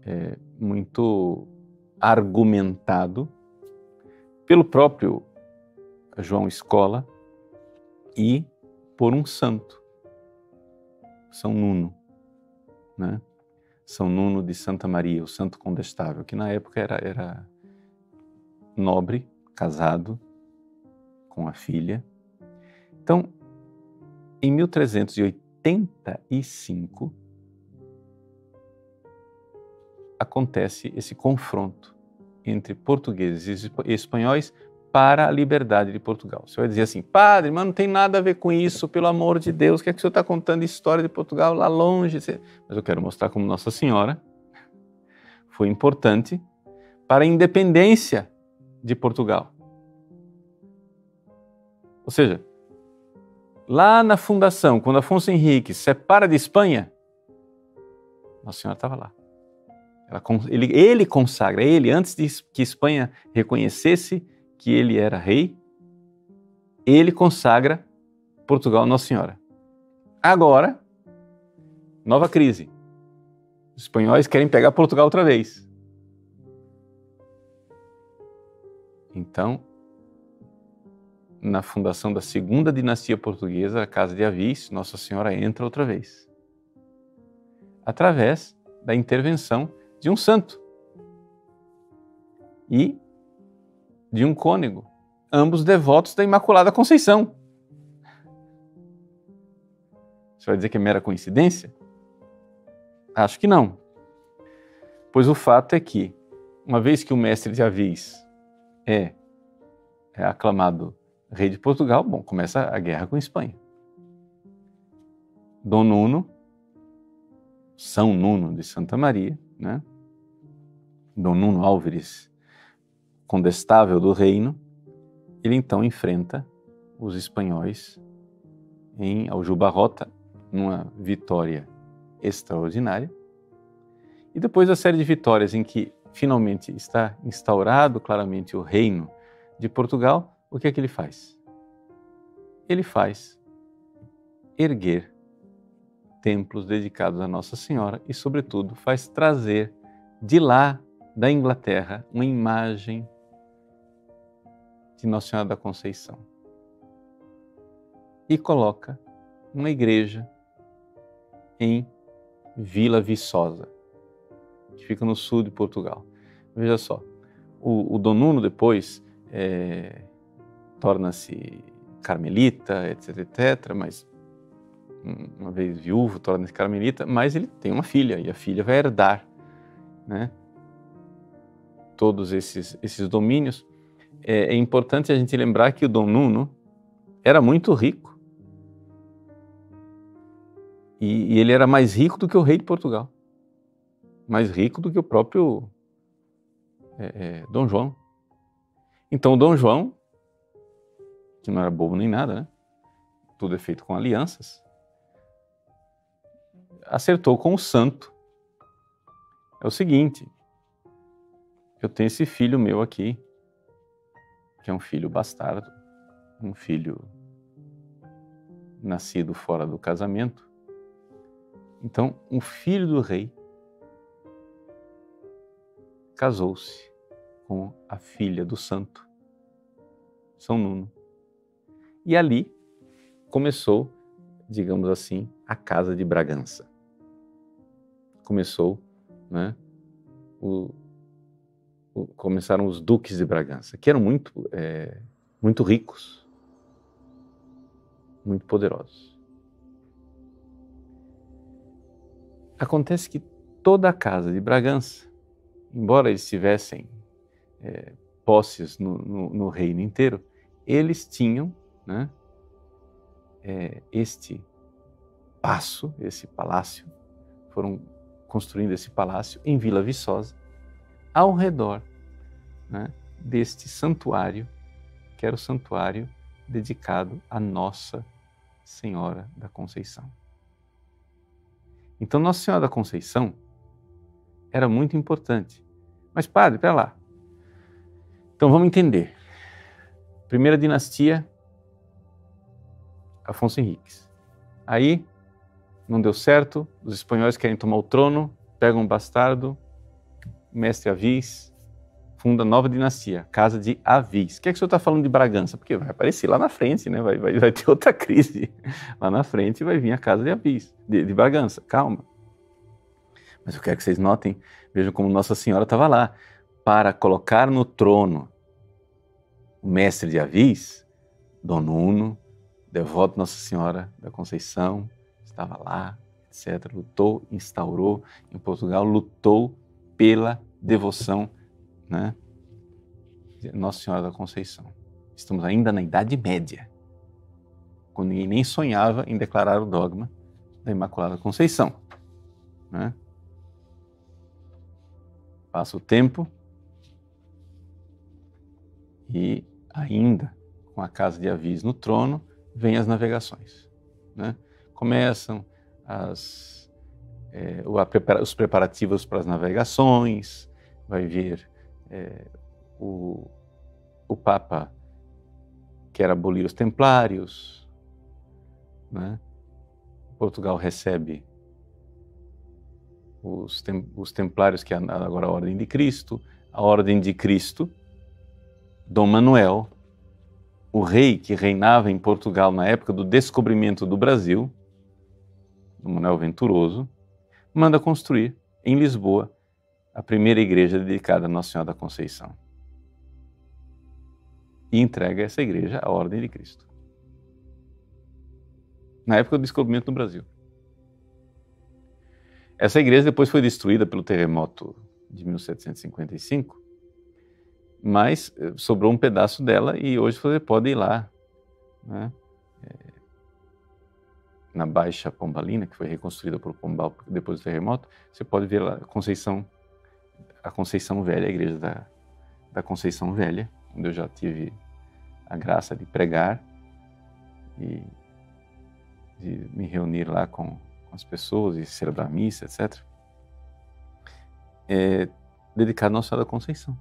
[SPEAKER 1] é muito argumentado pelo próprio João Escola e por um santo, São Nuno, né? São Nuno de Santa Maria, o santo condestável, que na época era nobre, casado com a filha. Então, em 1385, acontece esse confronto entre portugueses e espanhóis para a liberdade de Portugal. Você vai dizer assim, padre, mas não tem nada a ver com isso, pelo amor de Deus, o que é que o senhor está contando história de Portugal lá longe? Mas eu quero mostrar como Nossa Senhora foi importante para a independência de Portugal. Ou seja, lá na fundação, quando Afonso Henriques separa de Espanha, Nossa Senhora estava lá. Ele consagra, antes de que Espanha reconhecesse que ele era rei, ele consagra Portugal a Nossa Senhora. Agora, nova crise. Os espanhóis querem pegar Portugal outra vez. Então, na fundação da segunda dinastia portuguesa, a Casa de Avis, Nossa Senhora entra outra vez. Através da intervenção de um santo e de um cônego, ambos devotos da Imaculada Conceição. Você vai dizer que é mera coincidência? Acho que não. Pois o fato é que, uma vez que o mestre de Avis é aclamado rei de Portugal, bom, começa a guerra com a Espanha. Dom Nuno, São Nuno de Santa Maria, né? Dom Nuno Álvares, condestável do reino, ele então enfrenta os espanhóis em Aljubarrota, numa vitória extraordinária. E depois da série de vitórias em que finalmente está instaurado claramente o reino de Portugal, o que é que ele faz? Ele faz erguer templos dedicados a Nossa Senhora e, sobretudo, faz trazer de lá, da Inglaterra, uma imagem de Nossa Senhora da Conceição. E coloca uma igreja em Vila Viçosa, que fica no sul de Portugal. Veja só, o Dom Nuno depois torna-se carmelita, etc, etc, mas uma vez viúvo, torna-se carmelita, mas ele tem uma filha, e a filha vai herdar, né, todos esses domínios. É importante a gente lembrar que o Dom Nuno era muito rico, e ele era mais rico do que o rei de Portugal, mais rico do que o próprio Dom João. Então o Dom João, que não era bobo nem nada, né? Tudo é feito com alianças, acertou com o santo. É o seguinte, eu tenho esse filho meu aqui, que é um filho bastardo, um filho nascido fora do casamento. Então, um filho do rei casou-se com a filha do santo, São Nuno. E ali começou, digamos assim, a Casa de Bragança. Começou, né, começaram os duques de Bragança, que eram muito ricos, muito poderosos. Acontece que toda a Casa de Bragança, embora eles tivessem posses no reino inteiro, eles tinham, né, esse palácio, foram construindo esse palácio em Vila Viçosa, ao redor, né, deste santuário, que era o santuário dedicado a Nossa Senhora da Conceição. Então, Nossa Senhora da Conceição era muito importante. Mas, padre, pera lá. Então, vamos entender. Primeira dinastia, Afonso Henriques. Aí, não deu certo, os espanhóis querem tomar o trono, pegam um bastardo, mestre Avis, funda a nova dinastia, Casa de Avis. O que é que o senhor está falando de Bragança? Porque vai aparecer lá na frente, né? Vai ter outra crise. Lá na frente vai vir a Casa de Avis, de Bragança. Calma. Mas eu quero que vocês notem, vejam como Nossa Senhora estava lá, para colocar no trono o mestre de Avis, Dom Nuno, devoto de Nossa Senhora da Conceição, estava lá, etc. Lutou, instaurou em Portugal, lutou pela devoção, né, de Nossa Senhora da Conceição. Estamos ainda na Idade Média, quando ninguém nem sonhava em declarar o dogma da Imaculada Conceição, né? Passa o tempo e ainda com a casa de Avis no trono, vêm as navegações, né? Começam os preparativos para as navegações, vai vir o Papa quer abolir os templários, né? Portugal recebe os templários, que é agora a Ordem de Cristo. A Ordem de Cristo, Dom Manuel, o rei que reinava em Portugal na época do descobrimento do Brasil, Dom Manuel Venturoso, manda construir em Lisboa a primeira igreja dedicada a Nossa Senhora da Conceição. E entrega essa igreja à Ordem de Cristo, na época do descobrimento do Brasil. Essa igreja depois foi destruída pelo terremoto de 1755, mas sobrou um pedaço dela e hoje você pode ir lá, né? Na Baixa Pombalina, que foi reconstruída por Pombal depois do terremoto, você pode ver lá a Conceição Velha, a igreja da Conceição Velha, onde eu já tive a graça de pregar e de me reunir lá com as pessoas e celebrar missa, etc. É dedicado a Nossa Senhora da Conceição.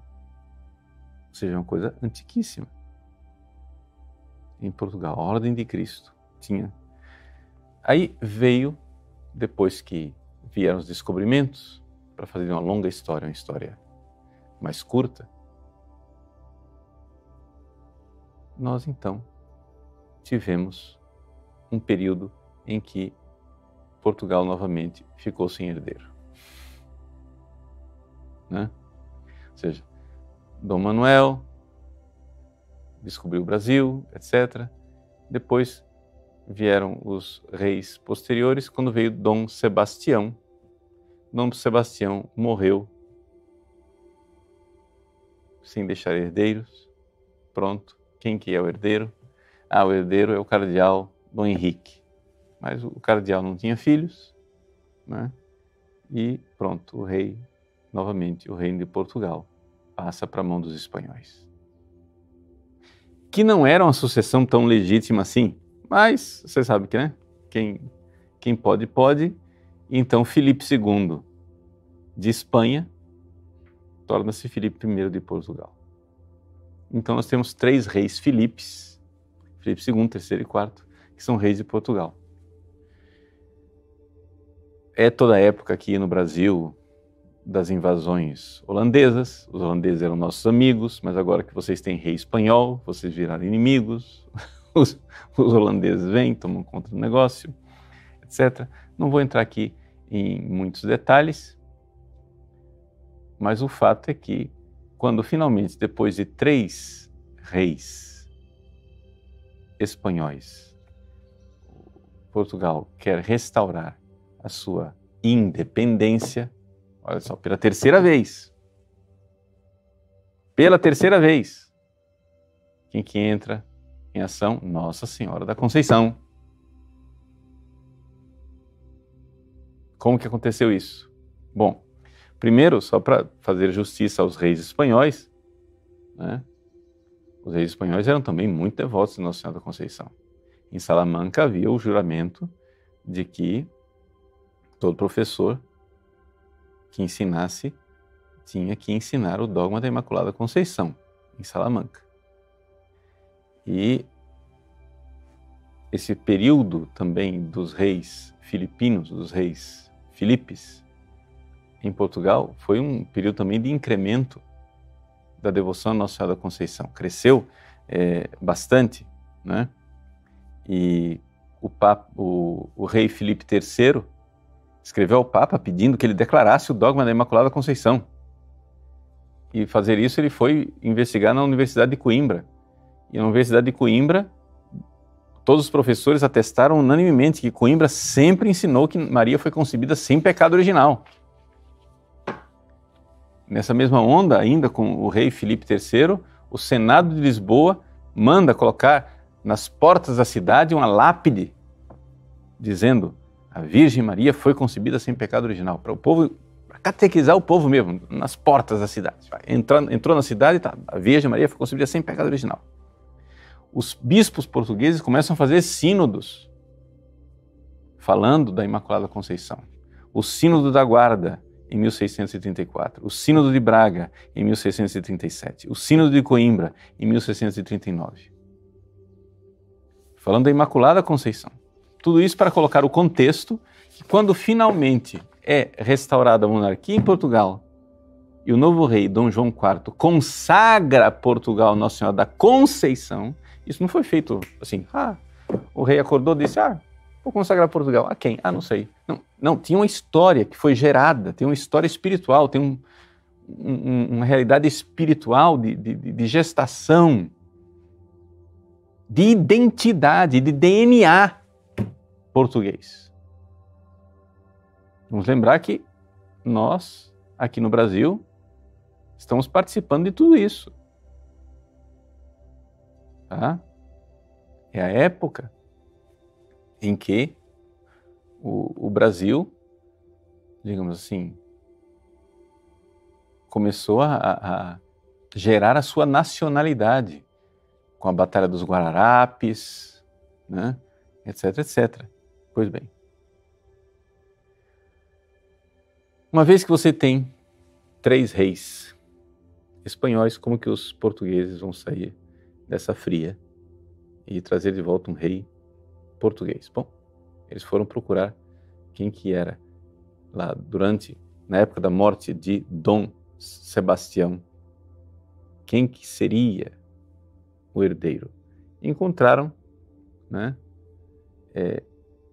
[SPEAKER 1] Ou seja, uma coisa antiquíssima. Em Portugal, a Ordem de Cristo tinha. Aí veio, depois que vieram os descobrimentos, para fazer uma longa história, uma história mais curta, nós então tivemos um período em que Portugal novamente ficou sem herdeiro, né? Ou seja, Dom Manuel descobriu o Brasil, etc. Depois vieram os reis posteriores. Quando veio Dom Sebastião morreu sem deixar herdeiros. Pronto. Quem que é o herdeiro? O herdeiro é o cardeal Dom Henrique. Mas o cardeal não tinha filhos, né? E pronto, o rei, novamente, o reino de Portugal, passa para a mão dos espanhóis. Que não era uma sucessão tão legítima assim, mas você sabe que, né? Quem pode, pode. Então Filipe II de Espanha torna-se Filipe I de Portugal. Então nós temos 3 reis Filipes, Filipe II, III e IV, que são reis de Portugal. É toda a época aqui no Brasil das invasões holandesas. Os holandeses eram nossos amigos, mas agora que vocês têm rei espanhol, vocês viraram inimigos. Os holandeses vêm, tomam conta do negócio, etc. Não vou entrar aqui em muitos detalhes, mas o fato é que, quando finalmente, depois de 3 reis espanhóis, Portugal quer restaurar a sua independência, olha só, pela terceira vez, quem que entra em ação? Nossa Senhora da Conceição. Como que aconteceu isso? Bom, primeiro, só para fazer justiça aos reis espanhóis, né? Os reis espanhóis eram também muito devotos de Nossa Senhora da Conceição. Em Salamanca havia o juramento de que todo professor que ensinasse tinha que ensinar o dogma da Imaculada Conceição, em Salamanca. E esse período também dos reis filipinos, dos reis Filipes, em Portugal, foi um período também de incremento da devoção à Nossa Senhora da Conceição. Cresceu bastante, né? E o rei Filipe III escreveu ao Papa pedindo que ele declarasse o dogma da Imaculada Conceição. E fazer isso ele foi investigar na Universidade de Coimbra. E na Universidade de Coimbra, todos os professores atestaram unanimemente que Coimbra sempre ensinou que Maria foi concebida sem pecado original. Nessa mesma onda, ainda com o rei Filipe III, o Senado de Lisboa manda colocar nas portas da cidade uma lápide dizendo: a Virgem Maria foi concebida sem pecado original, para o povo, para catequizar o povo mesmo, nas portas da cidade. Entrou na cidade, tá, a Virgem Maria foi concebida sem pecado original. Os bispos portugueses começam a fazer sínodos falando da Imaculada Conceição. O Sínodo da Guarda, em 1634, o Sínodo de Braga, em 1637, o Sínodo de Coimbra, em 1639. Falando da Imaculada Conceição. Tudo isso para colocar o contexto que quando finalmente é restaurada a monarquia em Portugal e o novo rei, Dom João IV, consagra Portugal Nossa Senhora da Conceição, isso não foi feito assim, o rei acordou e disse, vou consagrar Portugal. A quem? Não sei. Não, tinha uma história que foi gerada, tem uma história espiritual, tem uma realidade espiritual de gestação, de identidade, de DNA português. Vamos lembrar que nós, aqui no Brasil, estamos participando de tudo isso. Tá? É a época em que o Brasil, digamos assim, começou a gerar a sua nacionalidade com a Batalha dos Guararapes, né? Etc, etc. Pois bem. Uma vez que você tem 3 reis espanhóis, como que os portugueses vão sair dessa fria e trazer de volta um rei português? Bom, eles foram procurar quem que era lá na época da morte de Dom Sebastião, quem que seria o herdeiro. Encontraram, né,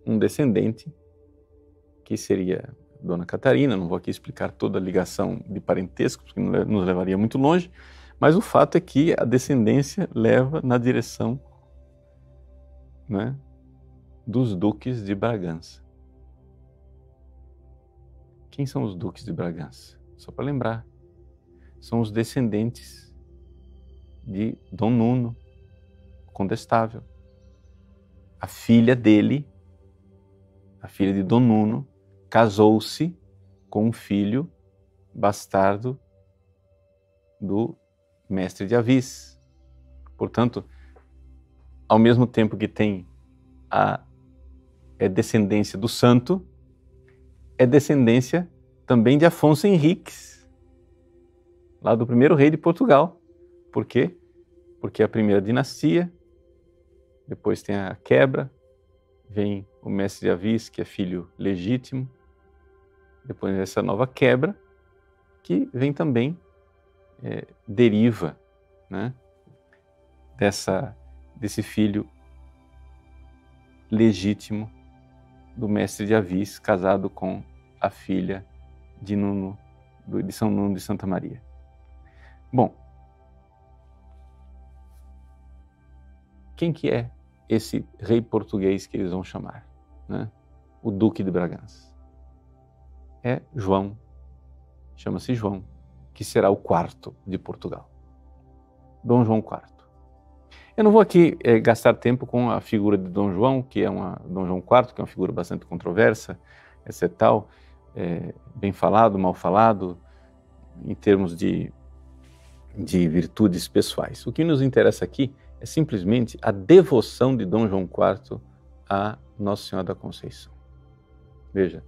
[SPEAKER 1] um descendente que seria Dona Catarina. Não vou aqui explicar toda a ligação de parentesco, porque nos levaria muito longe, mas o fato é que a descendência leva na direção, né, dos duques de Bragança. Quem são os duques de Bragança? Só para lembrar, são os descendentes de Dom Nuno, Condestável. A filha dele, a filha de Dom Nuno, casou-se com um filho bastardo do mestre de Avis. Portanto, ao mesmo tempo que tem é descendência do santo, é descendência também de Afonso Henriques, lá do primeiro rei de Portugal. Por quê? Porque é a primeira dinastia, depois tem a quebra, vem o mestre de Avis, que é filho legítimo, depois essa nova quebra, que vem também, deriva, né, desse filho legítimo do mestre de Avis, casado com a filha de São Nuno de Santa Maria. Bom, quem que é esse rei português que eles vão chamar, né? O Duque de Bragança? É João, chama-se João, que será o 4º de Portugal. Dom João IV. Eu não vou aqui gastar tempo com a figura de Dom João, Dom João IV, que é uma figura bastante controversa, etc. tal, bem falado, mal falado, em termos de virtudes pessoais. O que nos interessa aqui é simplesmente a devoção de Dom João IV a Nossa Senhora da Conceição. Veja,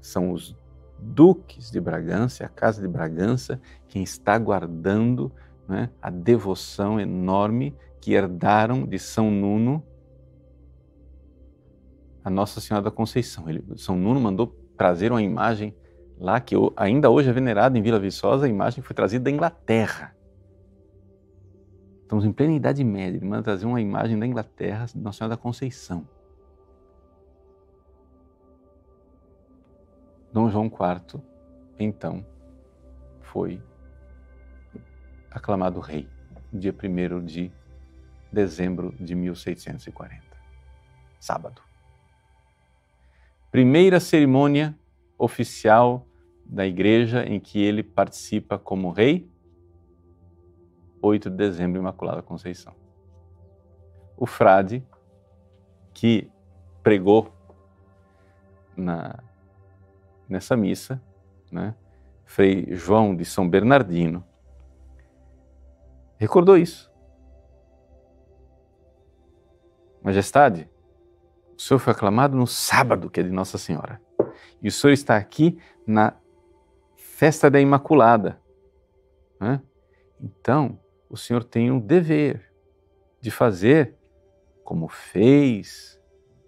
[SPEAKER 1] são os duques de Bragança, a Casa de Bragança, quem está guardando, né, a devoção enorme que herdaram de São Nuno a Nossa Senhora da Conceição. São Nuno mandou trazer uma imagem lá que ainda hoje é venerada em Vila Viçosa. A imagem foi trazida da Inglaterra. Estamos em plena Idade Média, ele manda trazer uma imagem da Inglaterra de Nossa Senhora da Conceição. Dom João IV, então, foi aclamado rei, dia 1º de dezembro de 1640, sábado. Primeira cerimônia oficial da Igreja em que ele participa como rei, 8 de dezembro, Imaculada Conceição. o frade que pregou nessa missa, né, Frei João de São Bernardino, recordou isso. Majestade, o senhor foi aclamado no sábado, que é de Nossa Senhora, e o senhor está aqui na festa da Imaculada, né? Então, o senhor tem um dever de fazer como fez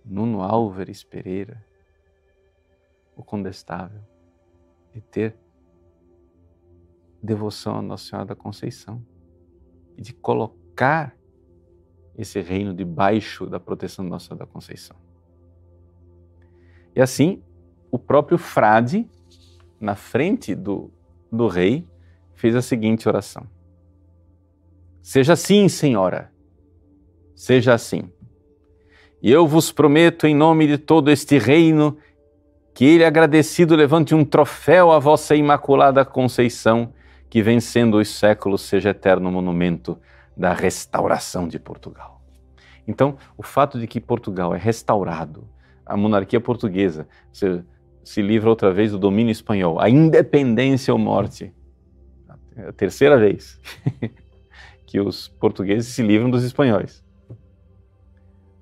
[SPEAKER 1] Nuno Álvares Pereira, o condestável, de ter devoção à Nossa Senhora da Conceição e de colocar esse reino debaixo da proteção de Nossa Senhora da Conceição. E assim, o próprio frade, na frente do rei, fez a seguinte oração: seja assim, Senhora, seja assim. E eu vos prometo, em nome de todo este reino, que ele, agradecido, levante um troféu à vossa Imaculada Conceição, que, vencendo os séculos, seja eterno monumento da restauração de Portugal. Então, o fato de que Portugal é restaurado, a monarquia portuguesa se livra outra vez do domínio espanhol, a independência ou morte, é a terceira vez que os portugueses se livram dos espanhóis.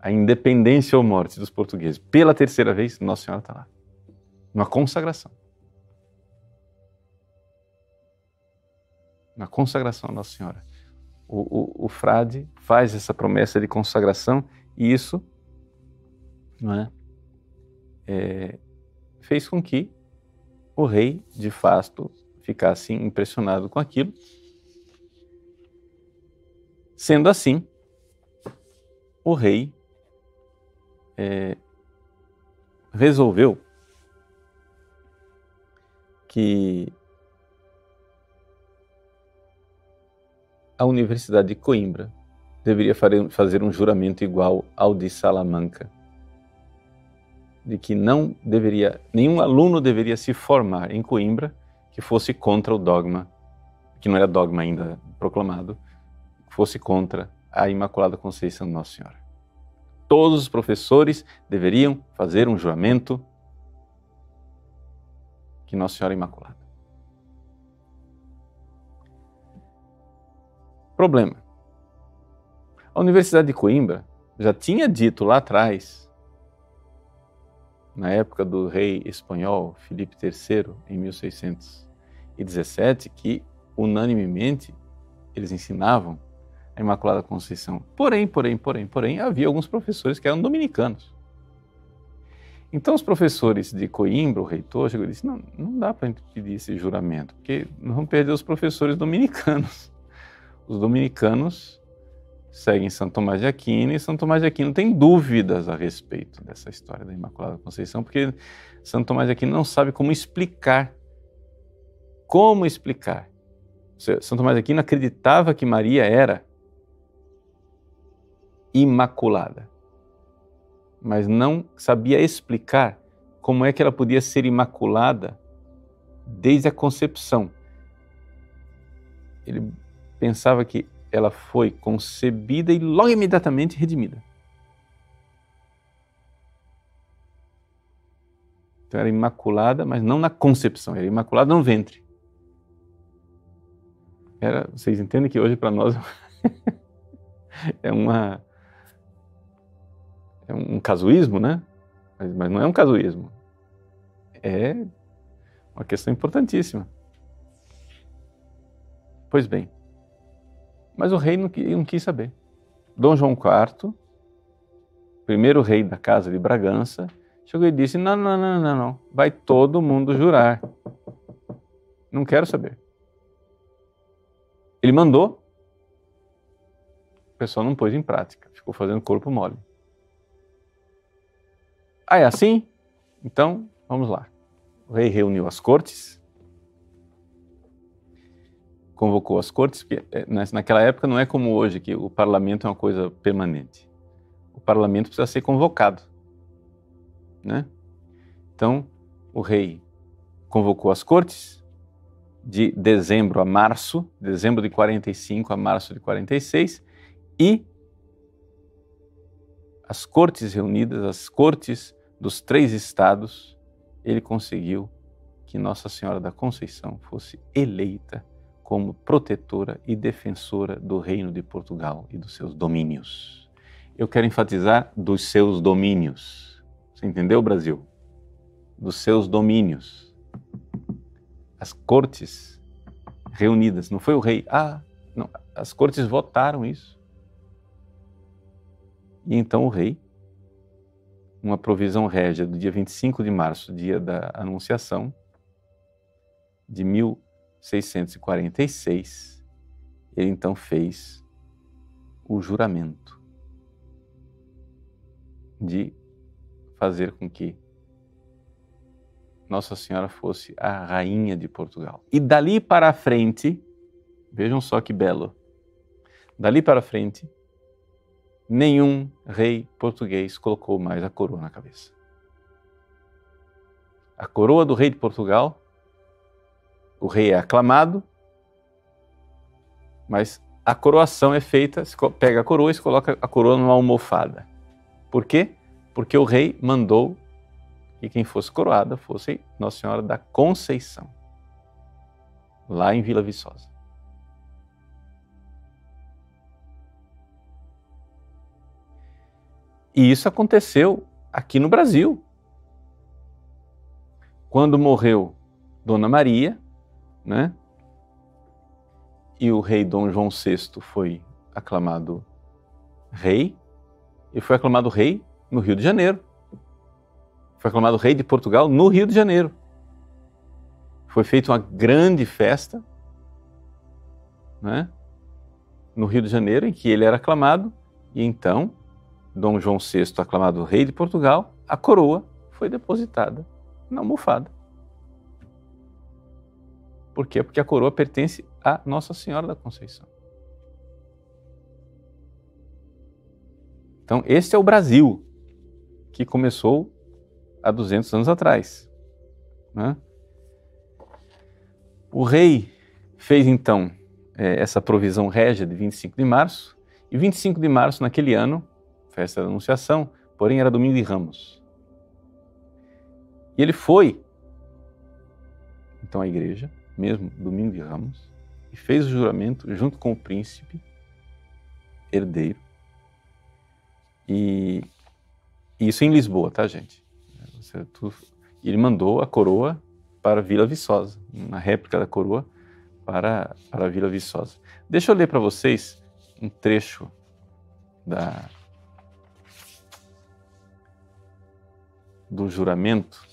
[SPEAKER 1] A independência ou morte dos portugueses, pela terceira vez, Nossa Senhora está lá. Uma consagração. Uma consagração a Nossa Senhora. O frade faz essa promessa de consagração e isso, não é, fez com que o rei, de fato, ficasse impressionado com aquilo. Sendo assim, o rei resolveu que a Universidade de Coimbra deveria fazer um juramento igual ao de Salamanca, de que nenhum aluno deveria se formar em Coimbra que fosse contra o dogma, que não era dogma ainda proclamado, que fosse contra a Imaculada Conceição de Nossa Senhora. Todos os professores deveriam fazer um juramento que Nossa Senhora é Imaculada. Problema. A Universidade de Coimbra já tinha dito lá atrás, na época do rei espanhol Filipe III, em 1617, que unanimemente eles ensinavam a Imaculada Conceição. Porém, havia alguns professores que eram dominicanos. Então os professores de Coimbra, o reitor, chegou e disse: não dá para a gente pedir esse juramento, porque nós vamos perder os professores dominicanos. Os dominicanos seguem São Tomás de Aquino e São Tomás de Aquino tem dúvidas a respeito dessa história da Imaculada Conceição, porque São Tomás de Aquino não sabe como explicar. São Tomás de Aquino acreditava que Maria era imaculada, mas não sabia explicar como é que ela podia ser imaculada desde a concepção. Ele pensava que ela foi concebida e logo imediatamente redimida. Então era imaculada, mas não na concepção, era imaculada no ventre. Vocês entendem que hoje para nós é um casuísmo, né? Mas não é um casuísmo. É uma questão importantíssima. Pois bem, mas o rei não quis saber. Dom João IV, primeiro rei da Casa de Bragança, chegou e disse: não, vai todo mundo jurar. Não quero saber. Ele mandou, o pessoal não pôs em prática, ficou fazendo corpo mole. Ah, é assim? Então, vamos lá. O rei reuniu as cortes, convocou as cortes, porque naquela época não é como hoje, que o parlamento é uma coisa permanente. O parlamento precisa ser convocado, né? Então, o rei convocou as cortes de dezembro a março, dezembro de 45 a março de 46, e as cortes reunidas, as cortes dos 3 estados, ele conseguiu que Nossa Senhora da Conceição fosse eleita como protetora e defensora do Reino de Portugal e dos seus domínios. Eu quero enfatizar dos seus domínios. Você entendeu, Brasil? Dos seus domínios. As cortes reunidas, não foi o rei. Não, as cortes votaram isso. E então o rei, uma provisão régia do dia 25 de março, dia da Anunciação, de 1646, ele então fez o juramento de fazer com que Nossa Senhora fosse a rainha de Portugal. E dali para frente, vejam só que belo, dali para frente, nenhum rei português colocou mais a coroa na cabeça. A coroa do rei de Portugal, o rei é aclamado, mas a coroação é feita, se pega a coroa e se coloca a coroa numa almofada. Por quê? Porque o rei mandou que quem fosse coroada fosse Nossa Senhora da Conceição, lá em Vila Viçosa. E isso aconteceu aqui no Brasil. Quando morreu Dona Maria, né? E o rei Dom João VI foi aclamado rei, e foi aclamado rei no Rio de Janeiro. Foi aclamado rei de Portugal no Rio de Janeiro. Foi feita uma grande festa, né? No Rio de Janeiro, em que ele era aclamado, e então Dom João VI, aclamado rei de Portugal, a coroa foi depositada na almofada. Por quê? Porque a coroa pertence a Nossa Senhora da Conceição. Então, este é o Brasil que começou há 200 anos atrás, né? O rei fez, então, essa provisão régia de 25 de março, e 25 de março, naquele ano, festa da Anunciação, porém era domingo de Ramos. E ele foi, então, à igreja, mesmo domingo de Ramos, e fez o juramento junto com o príncipe herdeiro. E isso em Lisboa, tá, gente? Ele mandou a coroa para Vila Viçosa, uma réplica da coroa para Vila Viçosa. Deixa eu ler para vocês um trecho do juramento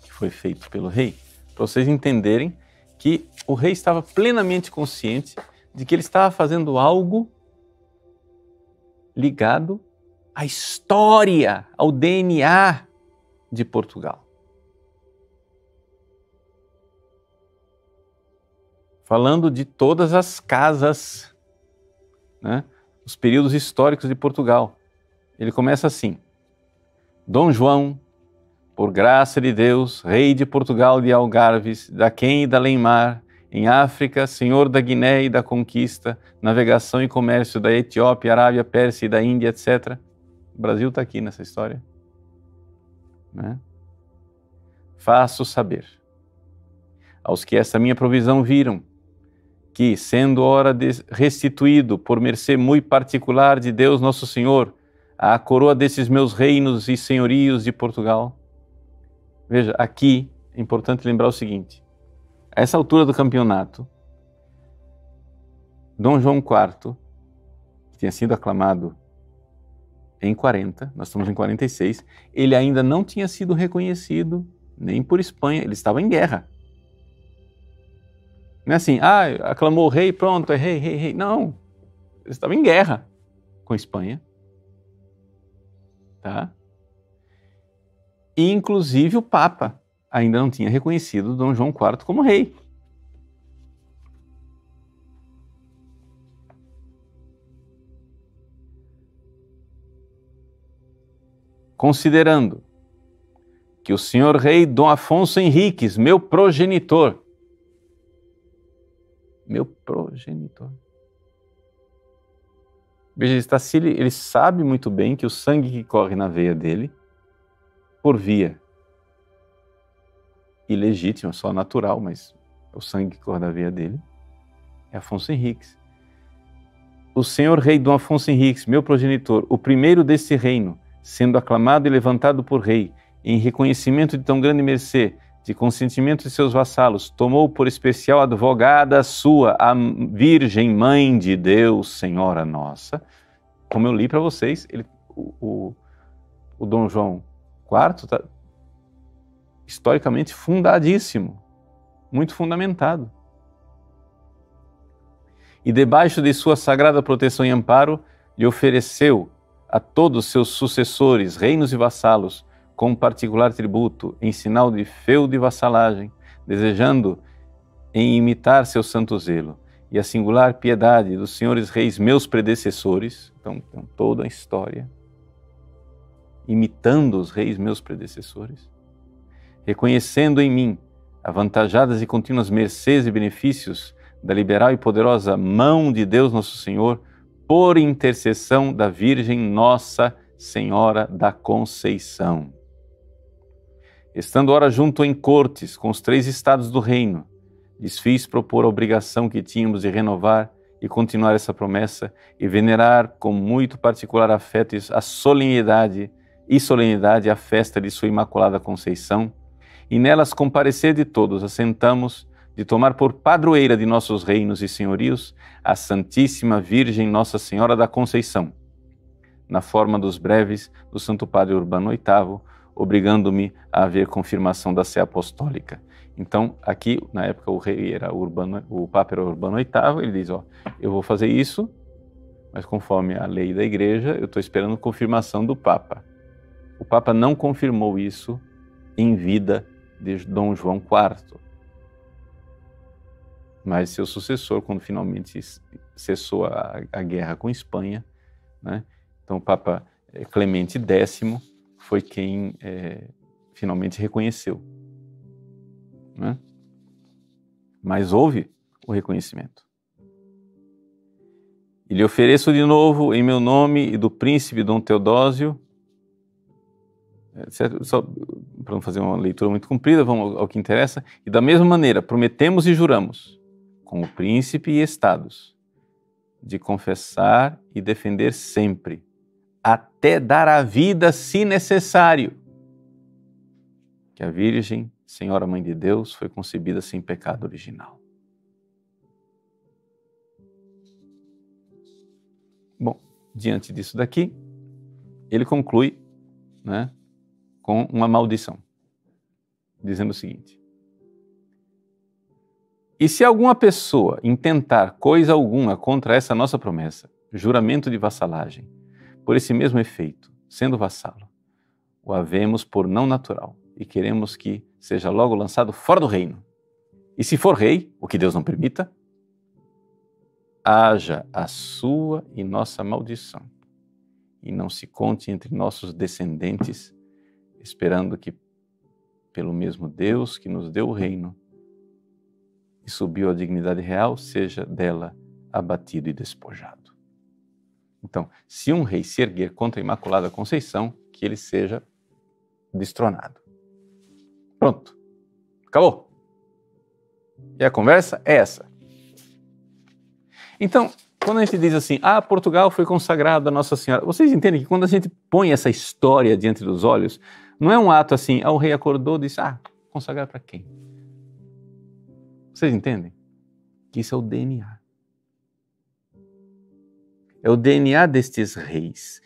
[SPEAKER 1] que foi feito pelo rei, para vocês entenderem que o rei estava plenamente consciente de que ele estava fazendo algo ligado à história, ao DNA de Portugal. Falando de todas as casas, né, os períodos históricos de Portugal. Ele começa assim: Dom João, por graça de Deus, rei de Portugal de Algarves, da Quém e da Além-Mar, em África, senhor da Guiné e da Conquista, navegação e comércio da Etiópia, Arábia, Pérsia e da Índia, etc. O Brasil está aqui nessa história, né? Faço saber aos que esta minha provisão viram, que, sendo hora restituído por mercê muito particular de Deus Nosso Senhor, a coroa desses meus reinos e senhorios de Portugal. Veja, aqui é importante lembrar o seguinte: a essa altura do campeonato, Dom João IV, que tinha sido aclamado em 40, nós estamos em 46, ele ainda não tinha sido reconhecido nem por Espanha, ele estava em guerra. Não é assim, aclamou o rei, pronto, é rei. Não, ele estava em guerra com a Espanha. Tá? E, inclusive, o Papa ainda não tinha reconhecido Dom João IV como rei. Considerando que o senhor rei Dom Afonso Henriques, meu progenitor, Veja, ele sabe muito bem que o sangue que corre na veia dele, por via ilegítima, só natural, mas o sangue que corre na veia dele, é Afonso Henriques. O senhor rei Dom Afonso Henriques, meu progenitor, o primeiro desse reino, sendo aclamado e levantado por rei, em reconhecimento de tão grande mercê, de consentimento de seus vassalos, tomou por especial advogada sua, a Virgem Mãe de Deus, Senhora Nossa. Como eu li para vocês, o Dom João IV está historicamente fundadíssimo, muito fundamentado. E debaixo de sua sagrada proteção e amparo, lhe ofereceu a todos seus sucessores, reinos e vassalos, com particular tributo, em sinal de feudo e vassalagem, desejando em imitar seu santo zelo e a singular piedade dos senhores reis meus predecessores, então toda a história, imitando os reis meus predecessores, reconhecendo em mim avantajadas e contínuas mercês e benefícios da liberal e poderosa mão de Deus Nosso Senhor, por intercessão da Virgem Nossa Senhora da Conceição. Estando ora junto em cortes com os 3 estados do reino, lhes fiz propor a obrigação que tínhamos de renovar e continuar essa promessa e venerar com muito particular afeto a solenidade a festa de sua Imaculada Conceição, e nelas comparecer de todos, assentamos de tomar por padroeira de nossos reinos e senhorios a Santíssima Virgem Nossa Senhora da Conceição, na forma dos breves do Santo Padre Urbano VIII, obrigando-me a haver confirmação da sé apostólica. Então, aqui, na época, o Papa era Urbano VIII, ele diz, eu vou fazer isso, mas conforme a lei da Igreja, eu estou esperando confirmação do Papa. O Papa não confirmou isso em vida de Dom João IV. Mas seu sucessor, quando finalmente cessou a guerra com Espanha, né? Então o Papa Clemente X foi quem finalmente reconheceu, né? Mas houve o reconhecimento. E lhe ofereço de novo, em meu nome e do príncipe Dom Teodósio, só para não fazer uma leitura muito comprida, vamos ao que interessa, e da mesma maneira prometemos e juramos, com o príncipe e estados, de confessar e defender sempre, até dar a vida se necessário, que a Virgem, Senhora Mãe de Deus, foi concebida sem pecado original. Bom, diante disso daqui, ele conclui, né, com uma maldição, dizendo o seguinte: e se alguma pessoa intentar coisa alguma contra essa nossa promessa, juramento de vassalagem, por esse mesmo efeito, sendo vassalo, o havemos por não natural e queremos que seja logo lançado fora do reino. E se for rei, o que Deus não permita, haja a sua e nossa maldição, e não se conte entre nossos descendentes, esperando que, pelo mesmo Deus que nos deu o reino e subiu à dignidade real, seja dela abatido e despojado. Então, se um rei se erguer contra a Imaculada Conceição, que ele seja destronado. Pronto. Acabou. E a conversa é essa. Então, quando a gente diz assim, Portugal foi consagrado a Nossa Senhora, vocês entendem que quando a gente põe essa história diante dos olhos, não é um ato assim, o rei acordou e disse, consagrar para quem? Vocês entendem? Que isso é o DNA. É o DNA destes reis.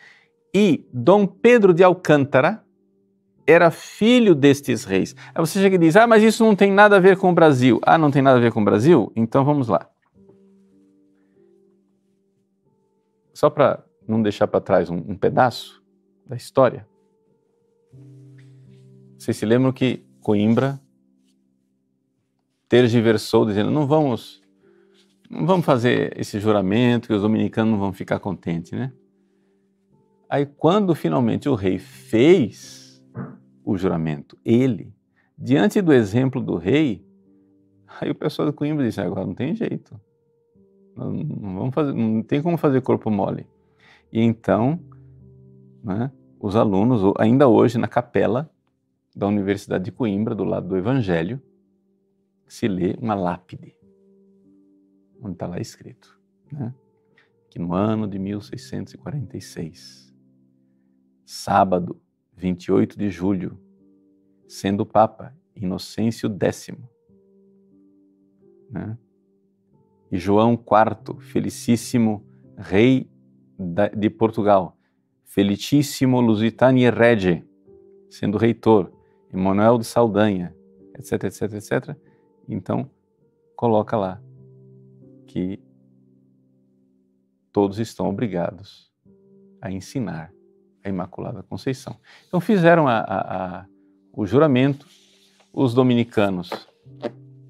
[SPEAKER 1] E Dom Pedro de Alcântara era filho destes reis. Aí você chega e diz, mas isso não tem nada a ver com o Brasil. Não tem nada a ver com o Brasil? Então vamos lá. Só para não deixar para trás um pedaço da história. Vocês se lembram que Coimbra tergiversou, dizendo, não vamos fazer esse juramento, que os dominicanos não vão ficar contentes, né? Aí quando finalmente o rei fez o juramento, ele, diante do exemplo do rei, aí o pessoal de Coimbra disse, agora não tem jeito. Não tem como fazer corpo mole. E então, né, os alunos, ainda hoje na capela da Universidade de Coimbra, do lado do Evangelho, se lê uma lápide, onde está lá escrito, né, que no ano de 1646, sábado, 28 de julho, sendo o Papa Inocêncio X, né, e João IV, felicíssimo rei de Portugal, Felicissimo Lusitania Rege, sendo reitor, Emanuel de Saldanha, etc, etc, etc. Então, coloca lá que todos estão obrigados a ensinar a Imaculada Conceição. Então, fizeram o juramento, os dominicanos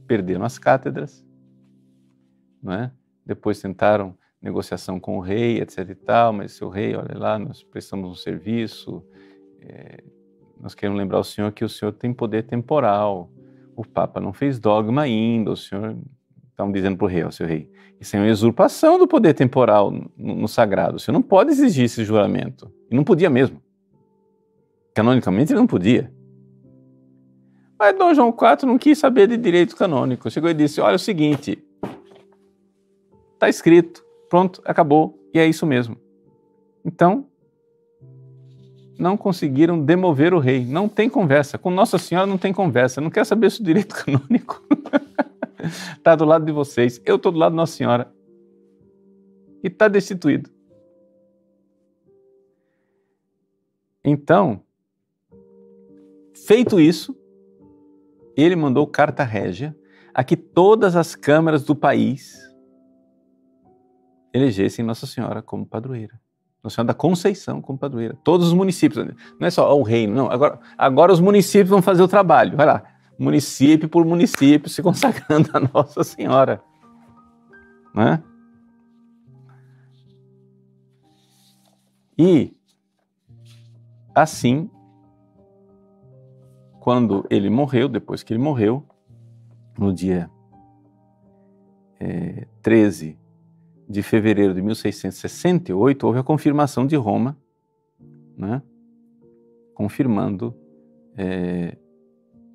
[SPEAKER 1] perderam as cátedras, não é? Depois tentaram negociação com o rei, etc e tal, mas seu rei, olha lá, nós prestamos um serviço, nós queremos lembrar o senhor que o senhor tem poder temporal, o Papa não fez dogma ainda, o senhor, estavam dizendo para o rei, ó, seu rei, isso é uma usurpação do poder temporal no sagrado, o senhor não pode exigir esse juramento, e não podia mesmo, canonicamente ele não podia. Mas Dom João IV não quis saber de direito canônico, chegou e disse, olha, é o seguinte, está escrito, pronto, acabou, e é isso mesmo. Então, não conseguiram demover o rei, não tem conversa, com Nossa Senhora não tem conversa, não quer saber se o direito canônico está do lado de vocês, eu estou do lado de Nossa Senhora, e está destituído. Então, feito isso, ele mandou carta régia a que todas as câmaras do país elegessem Nossa Senhora como padroeira. Nossa Senhora da Conceição como padroeira. Todos os municípios. Não é só o reino, não. Agora os municípios vão fazer o trabalho. Vai lá. Município por município se consagrando a Nossa Senhora. Não é? E, assim, quando ele morreu, depois que ele morreu, no dia 13 de fevereiro de 1668, houve a confirmação de Roma, né, confirmando,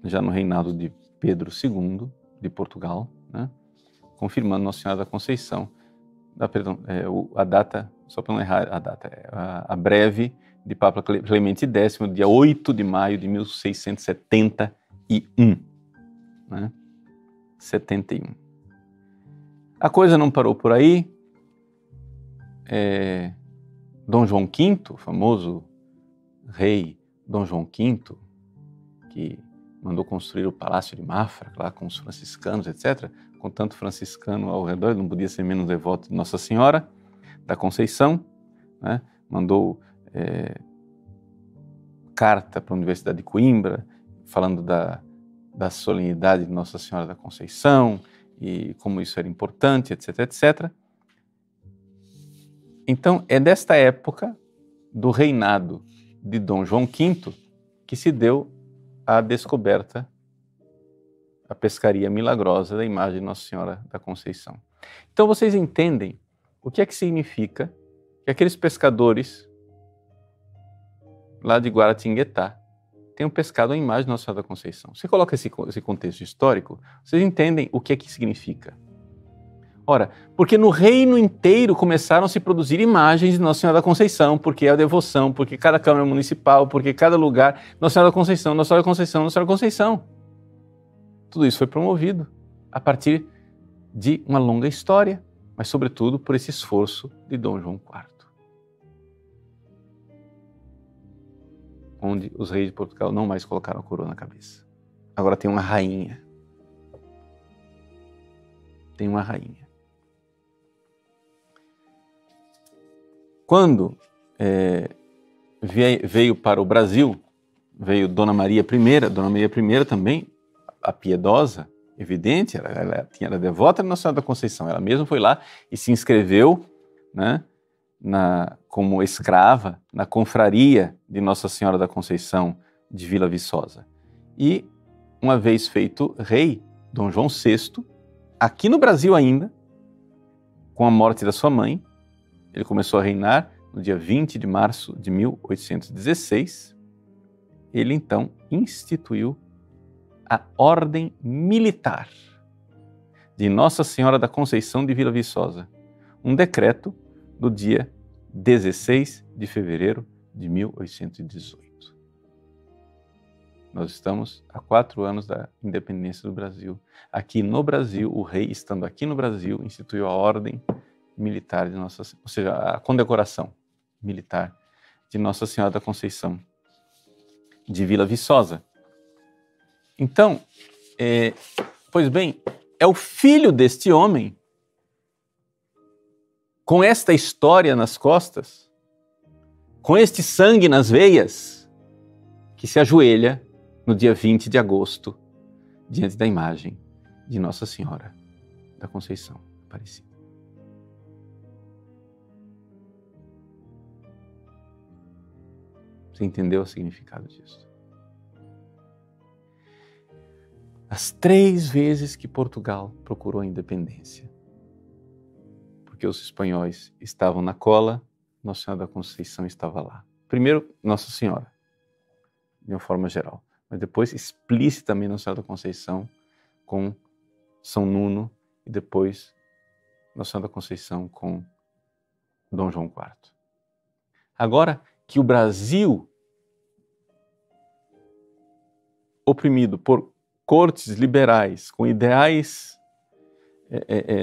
[SPEAKER 1] já no reinado de Pedro II, de Portugal, né, confirmando Nossa Senhora da Conceição, a data, só para não errar a data, a breve de Papa Clemente X, dia 8 de maio de 1671, né, 71. A coisa não parou por aí. Dom João V, o famoso rei Dom João V, que mandou construir o Palácio de Mafra, lá com os franciscanos, etc., com tanto franciscano ao redor, ele não podia ser menos devoto de Nossa Senhora da Conceição, né? Mandou carta para a Universidade de Coimbra, falando da solenidade de Nossa Senhora da Conceição, e como isso era importante, etc., etc., Então, é desta época do reinado de Dom João V que se deu a descoberta, a pescaria milagrosa da imagem de Nossa Senhora da Conceição. Então, vocês entendem o que é que significa que aqueles pescadores lá de Guaratinguetá tenham pescado a imagem de Nossa Senhora da Conceição. Você coloca esse contexto histórico, vocês entendem o que é que significa. Ora, porque no reino inteiro começaram a se produzir imagens de Nossa Senhora da Conceição, porque é a devoção, porque cada Câmara Municipal, porque cada lugar, Nossa Senhora da Conceição, Nossa Senhora da Conceição, Nossa Senhora da Conceição. Tudo isso foi promovido a partir de uma longa história, mas sobretudo por esse esforço de Dom João IV. Onde os reis de Portugal não mais colocaram a coroa na cabeça. Agora tem uma rainha. Tem uma rainha. Quando veio para o Brasil, veio Dona Maria I, Dona Maria I também, a piedosa, evidente, ela era devota de Nossa Senhora da Conceição, ela mesma foi lá e se inscreveu, né, como escrava na confraria de Nossa Senhora da Conceição de Vila Viçosa. E, uma vez feito rei, Dom João VI, aqui no Brasil ainda, com a morte da sua mãe, ele começou a reinar no dia 20 de março de 1816, ele então instituiu a Ordem Militar de Nossa Senhora da Conceição de Vila Viçosa, um decreto do dia 16 de fevereiro de 1818. Nós estamos há 4 anos da independência do Brasil. Aqui no Brasil, o rei, estando aqui no Brasil, instituiu a Ordem Militar de Nossa Senhora, ou seja, a condecoração militar de Nossa Senhora da Conceição de Vila Viçosa. Então, pois bem, é o filho deste homem, com esta história nas costas, com este sangue nas veias, que se ajoelha no dia 20 de agosto, diante da imagem de Nossa Senhora da Conceição Aparecida. Você entendeu o significado disso? As 3 vezes que Portugal procurou a independência, porque os espanhóis estavam na cola, Nossa Senhora da Conceição estava lá. Primeiro, Nossa Senhora, de uma forma geral, mas depois explicitamente Nossa Senhora da Conceição com São Nuno e depois Nossa Senhora da Conceição com Dom João IV. Agora que o Brasil, oprimido por cortes liberais, com ideais,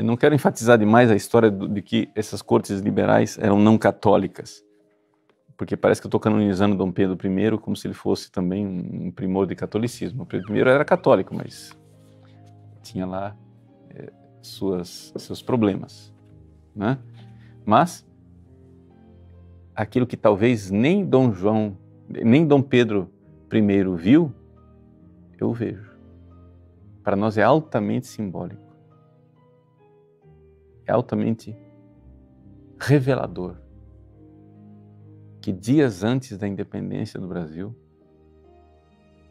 [SPEAKER 1] não quero enfatizar demais a história de que essas cortes liberais eram não católicas, porque parece que eu estou canonizando Dom Pedro I como se ele fosse também um primor de catolicismo. O Pedro I era católico, mas tinha lá seus problemas, né? Mas aquilo que talvez nem Dom Pedro I viu, eu vejo. Para nós é altamente simbólico. É altamente revelador que dias antes da independência do Brasil,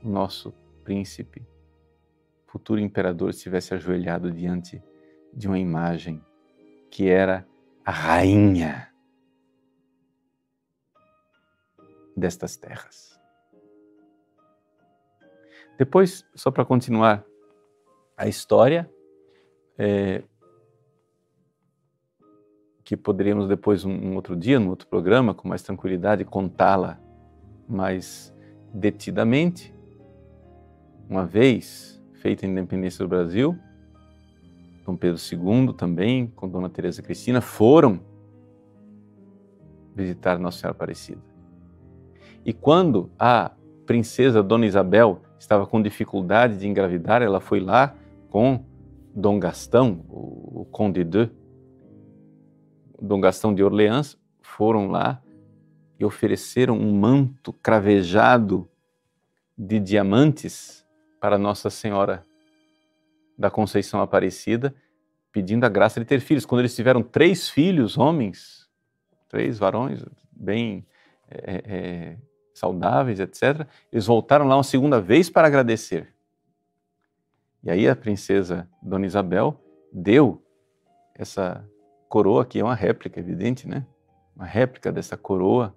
[SPEAKER 1] o nosso príncipe, futuro imperador, estivesse ajoelhado diante de uma imagem que era a rainha destas terras. Depois, só para continuar a história, que poderíamos depois, um outro dia, num outro programa, com mais tranquilidade, contá-la mais detidamente. Uma vez feita a independência do Brasil, Dom Pedro II também, com Dona Teresa Cristina, foram visitar Nossa Senhora Aparecida. E quando a princesa Dona Isabel estava com dificuldade de engravidar, ela foi lá com Dom Gastão, o Conde de Dom Gastão de Orleans, foram lá e ofereceram um manto cravejado de diamantes para Nossa Senhora da Conceição Aparecida, pedindo a graça de ter filhos. Quando eles tiveram 3 filhos, homens, 3 varões, bem saudáveis, etc., eles voltaram lá uma segunda vez para agradecer. E aí a princesa Dona Isabel deu essa coroa, que é uma réplica, evidente, né? Uma réplica dessa coroa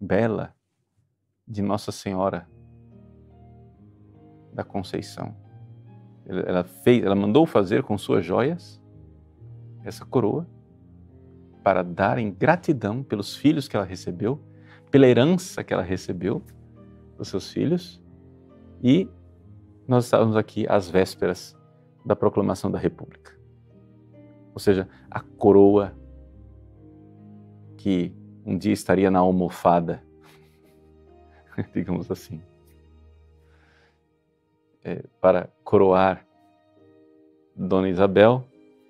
[SPEAKER 1] bela de Nossa Senhora da Conceição. Ela mandou fazer com suas joias essa coroa para dar em gratidão pelos filhos que ela recebeu, pela herança que ela recebeu dos seus filhos, e nós estávamos aqui às vésperas da proclamação da República. Ou seja, a coroa que um dia estaria na almofada, digamos assim, para coroar Dona Isabel,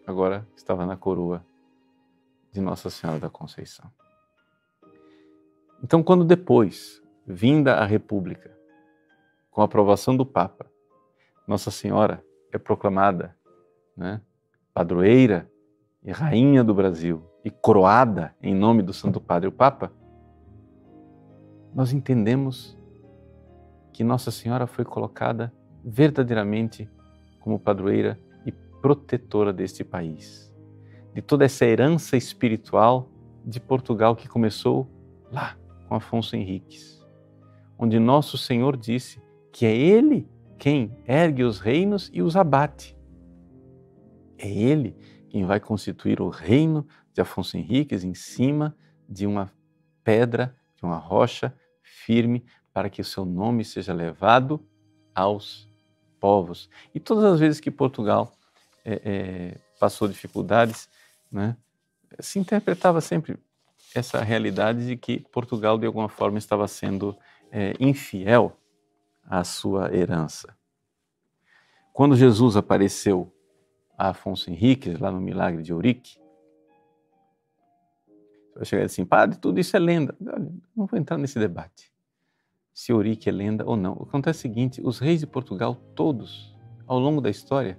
[SPEAKER 1] agora estava na coroa de Nossa Senhora da Conceição. Então, quando depois, vinda a República, com a aprovação do Papa, Nossa Senhora é proclamada, né, padroeira e rainha do Brasil e coroada em nome do Santo Padre o Papa, nós entendemos que Nossa Senhora foi colocada verdadeiramente como padroeira e protetora deste país, de toda essa herança espiritual de Portugal que começou lá com Afonso Henriques, onde Nosso Senhor disse que é Ele quem ergue os reinos e os abate. É Ele quem vai constituir o reino de Afonso Henriques em cima de uma pedra, de uma rocha firme, para que o seu nome seja levado aos povos. E todas as vezes que Portugal passou dificuldades, né, se interpretava sempre essa realidade de que Portugal, de alguma forma, estava sendo infiel à sua herança. Quando Jesus apareceu a Afonso Henriques, lá no Milagre de Ourique, vai chegar assim, padre, tudo isso é lenda. Olha, não vou entrar nesse debate, se Ourique é lenda ou não. O que acontece é o seguinte, os reis de Portugal, todos, ao longo da história,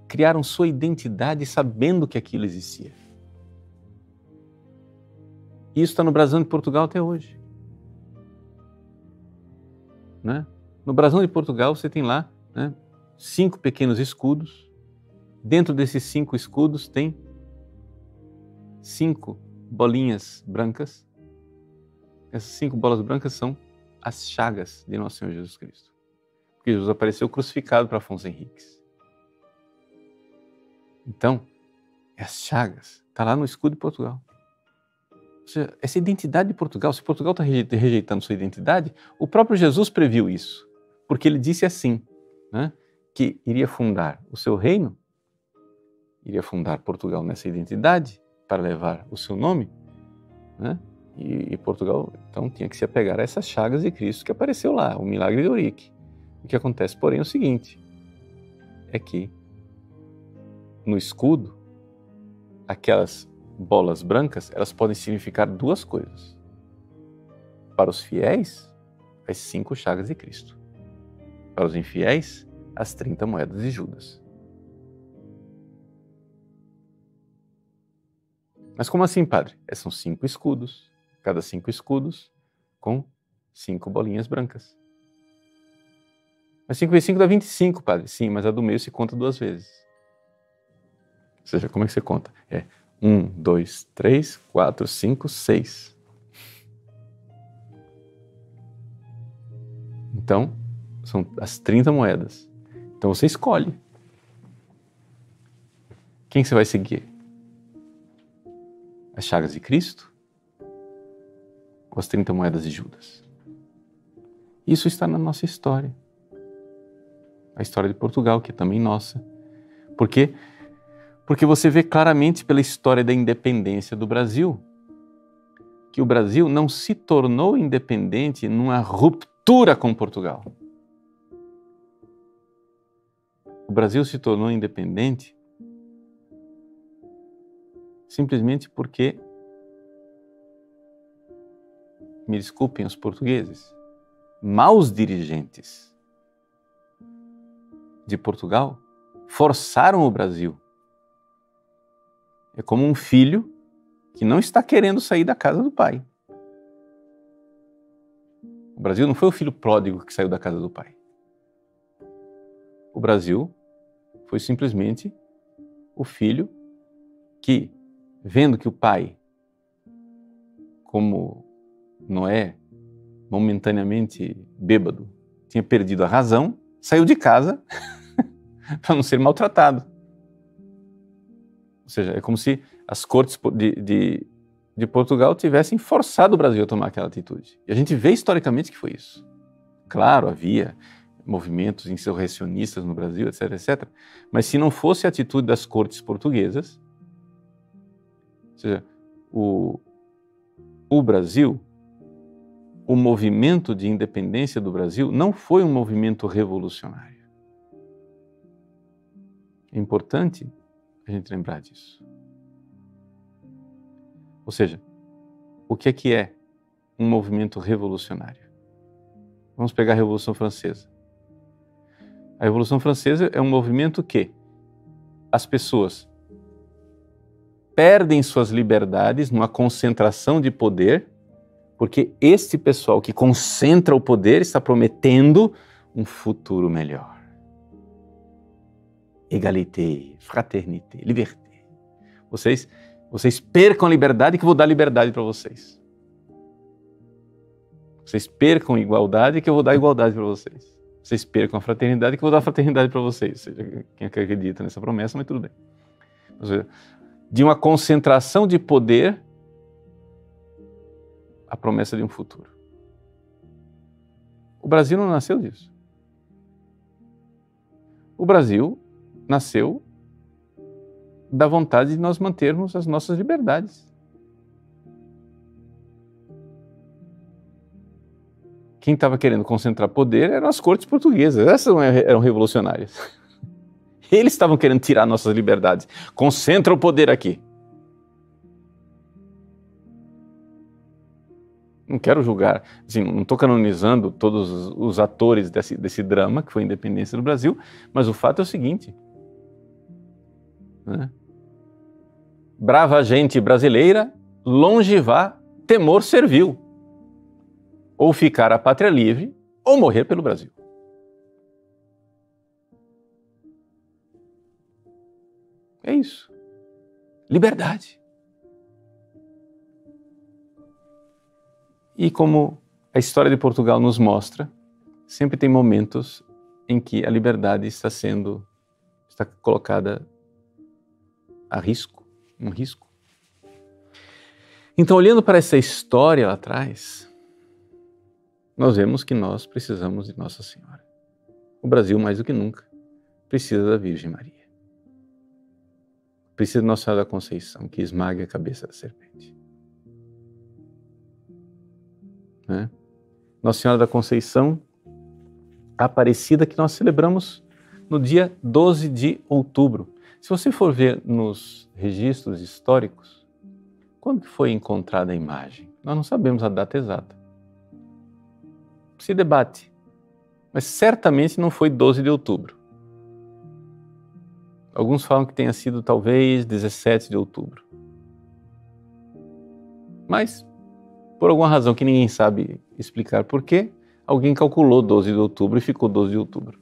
[SPEAKER 1] criaram sua identidade sabendo que aquilo existia. E isso está no brasão de Portugal até hoje. Né? No brasão de Portugal você tem lá, né, 5 pequenos escudos. Dentro desses 5 escudos tem 5 bolinhas brancas. Essas 5 bolas brancas são as chagas de Nosso Senhor Jesus Cristo. Porque Jesus apareceu crucificado para Afonso Henriques. Então, as chagas, está lá no escudo de Portugal. Ou seja, essa identidade de Portugal, se Portugal está rejeitando sua identidade, o próprio Jesus previu isso. Porque ele disse assim, né, que iria fundar o seu reino, iria fundar Portugal nessa identidade, para levar o seu nome, né? E Portugal, então, tinha que se apegar a essas chagas de Cristo que apareceu lá, o milagre de Ourique. O que acontece, porém, é o seguinte, é que no escudo, aquelas bolas brancas, elas podem significar 2 coisas. Para os fiéis, as 5 chagas de Cristo. Para os infiéis, as 30 moedas de Judas. Mas como assim, padre? São 5 escudos. Cada 5 escudos com 5 bolinhas brancas. Mas 5 vezes 5 dá 25, padre. Sim, mas a do meio se conta 2 vezes. Ou seja, como é que você conta? 1, 2, 3, 4, 5, 6. Então, são as 30 moedas. Então você escolhe. Quem você vai seguir? As chagas de Cristo? Ou as 30 moedas de Judas? Isso está na nossa história. A história de Portugal, que é também nossa. Por quê? Porque você vê claramente pela história da independência do Brasil que o Brasil não se tornou independente numa ruptura com Portugal. O Brasil se tornou independente simplesmente porque, me desculpem os portugueses, maus dirigentes de Portugal forçaram o Brasil. É como um filho que não está querendo sair da casa do pai. O Brasil não foi o filho pródigo que saiu da casa do pai. O Brasil foi simplesmente o filho que, vendo que o pai, como Noé, momentaneamente bêbado, tinha perdido a razão, saiu de casa para não ser maltratado. Ou seja, é como se as cortes de Portugal tivessem forçado o Brasil a tomar aquela atitude. E a gente vê historicamente que foi isso. Claro, havia movimentos insurrecionistas no Brasil, etc, etc. Mas se não fosse a atitude das cortes portuguesas, ou seja, o Brasil, o movimento de independência do Brasil não foi um movimento revolucionário. É importante a gente lembrar disso. Ou seja, o que é um movimento revolucionário? Vamos pegar a Revolução Francesa. A Revolução Francesa é um movimento que as pessoas perdem suas liberdades numa concentração de poder, porque este pessoal que concentra o poder está prometendo um futuro melhor. égalité, fraternité, liberté. Vocês percam a liberdade que eu vou dar liberdade para vocês. Vocês percam a igualdade que eu vou dar igualdade para vocês. Vocês percam a fraternidade que eu vou dar fraternidade para vocês. Ou seja, quem acredita nessa promessa, mas tudo bem. Ou seja, de uma concentração de poder, a promessa de um futuro. O Brasil não nasceu disso. O Brasil nasceu da vontade de nós mantermos as nossas liberdades. Quem estava querendo concentrar poder eram as cortes portuguesas. Essas eram revolucionárias. Eles estavam querendo tirar nossas liberdades. Concentra o poder aqui. Não quero julgar, assim, não estou canonizando todos os atores desse drama, que foi a independência do Brasil, mas o fato é o seguinte, né? Brava gente brasileira, longe vá, temor servil. Ou ficar a pátria livre, ou morrer pelo Brasil. É isso. Liberdade. E como a história de Portugal nos mostra, sempre tem momentos em que a liberdade está colocada a risco, um risco. Então, olhando para essa história lá atrás, nós vemos que nós precisamos de Nossa Senhora. O Brasil, mais do que nunca, precisa da Virgem Maria. Precisa de Nossa Senhora da Conceição, que esmague a cabeça da serpente. Né? Nossa Senhora da Conceição, a Aparecida, que nós celebramos no dia 12 de outubro. Se você for ver nos registros históricos, quando foi encontrada a imagem? Nós não sabemos a data exata. Se debate, mas certamente não foi 12 de outubro. Alguns falam que tenha sido talvez 17 de outubro. Mas, por alguma razão que ninguém sabe explicar por quê, alguém calculou 12 de outubro e ficou 12 de outubro.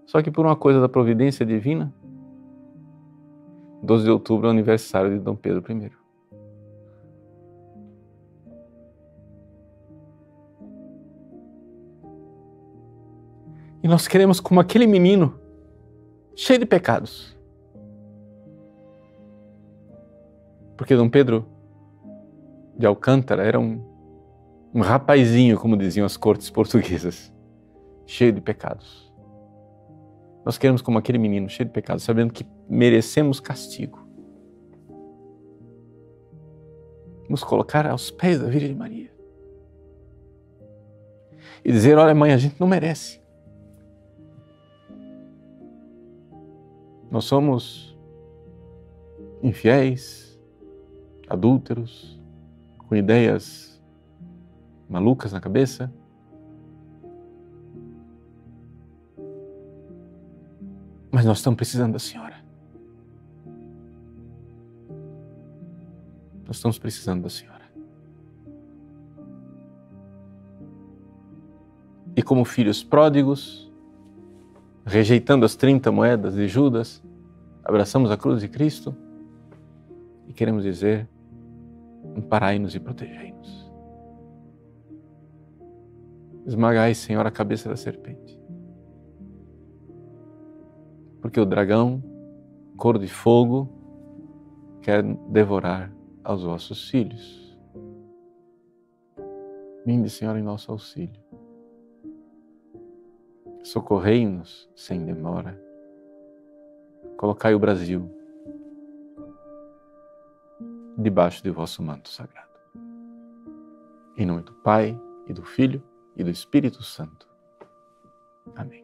[SPEAKER 1] Só que por uma coisa da providência divina, 12 de outubro é o aniversário de Dom Pedro I. E nós queremos, como aquele menino, cheio de pecados. Porque Dom Pedro de Alcântara era um rapazinho, como diziam as cortes portuguesas, cheio de pecados. Nós queremos, como aquele menino, cheio de pecados, sabendo que merecemos castigo. Nos colocar aos pés da Virgem Maria. E dizer, olha mãe, a gente não merece. Nós somos infiéis, adúlteros, com ideias malucas na cabeça. Mas nós estamos precisando da Senhora. Nós estamos precisando da Senhora. E como filhos pródigos, rejeitando as 30 moedas de Judas, abraçamos a cruz de Cristo e queremos dizer, amparai-nos e protegei-nos. Esmagai, Senhor, a cabeça da serpente. Porque o dragão, cor de fogo, quer devorar aos vossos filhos. Vinde, Senhor, em nosso auxílio. Socorrei-nos sem demora. Colocai o Brasil debaixo de vosso manto sagrado. Em nome do Pai, e do Filho, e do Espírito Santo. Amém.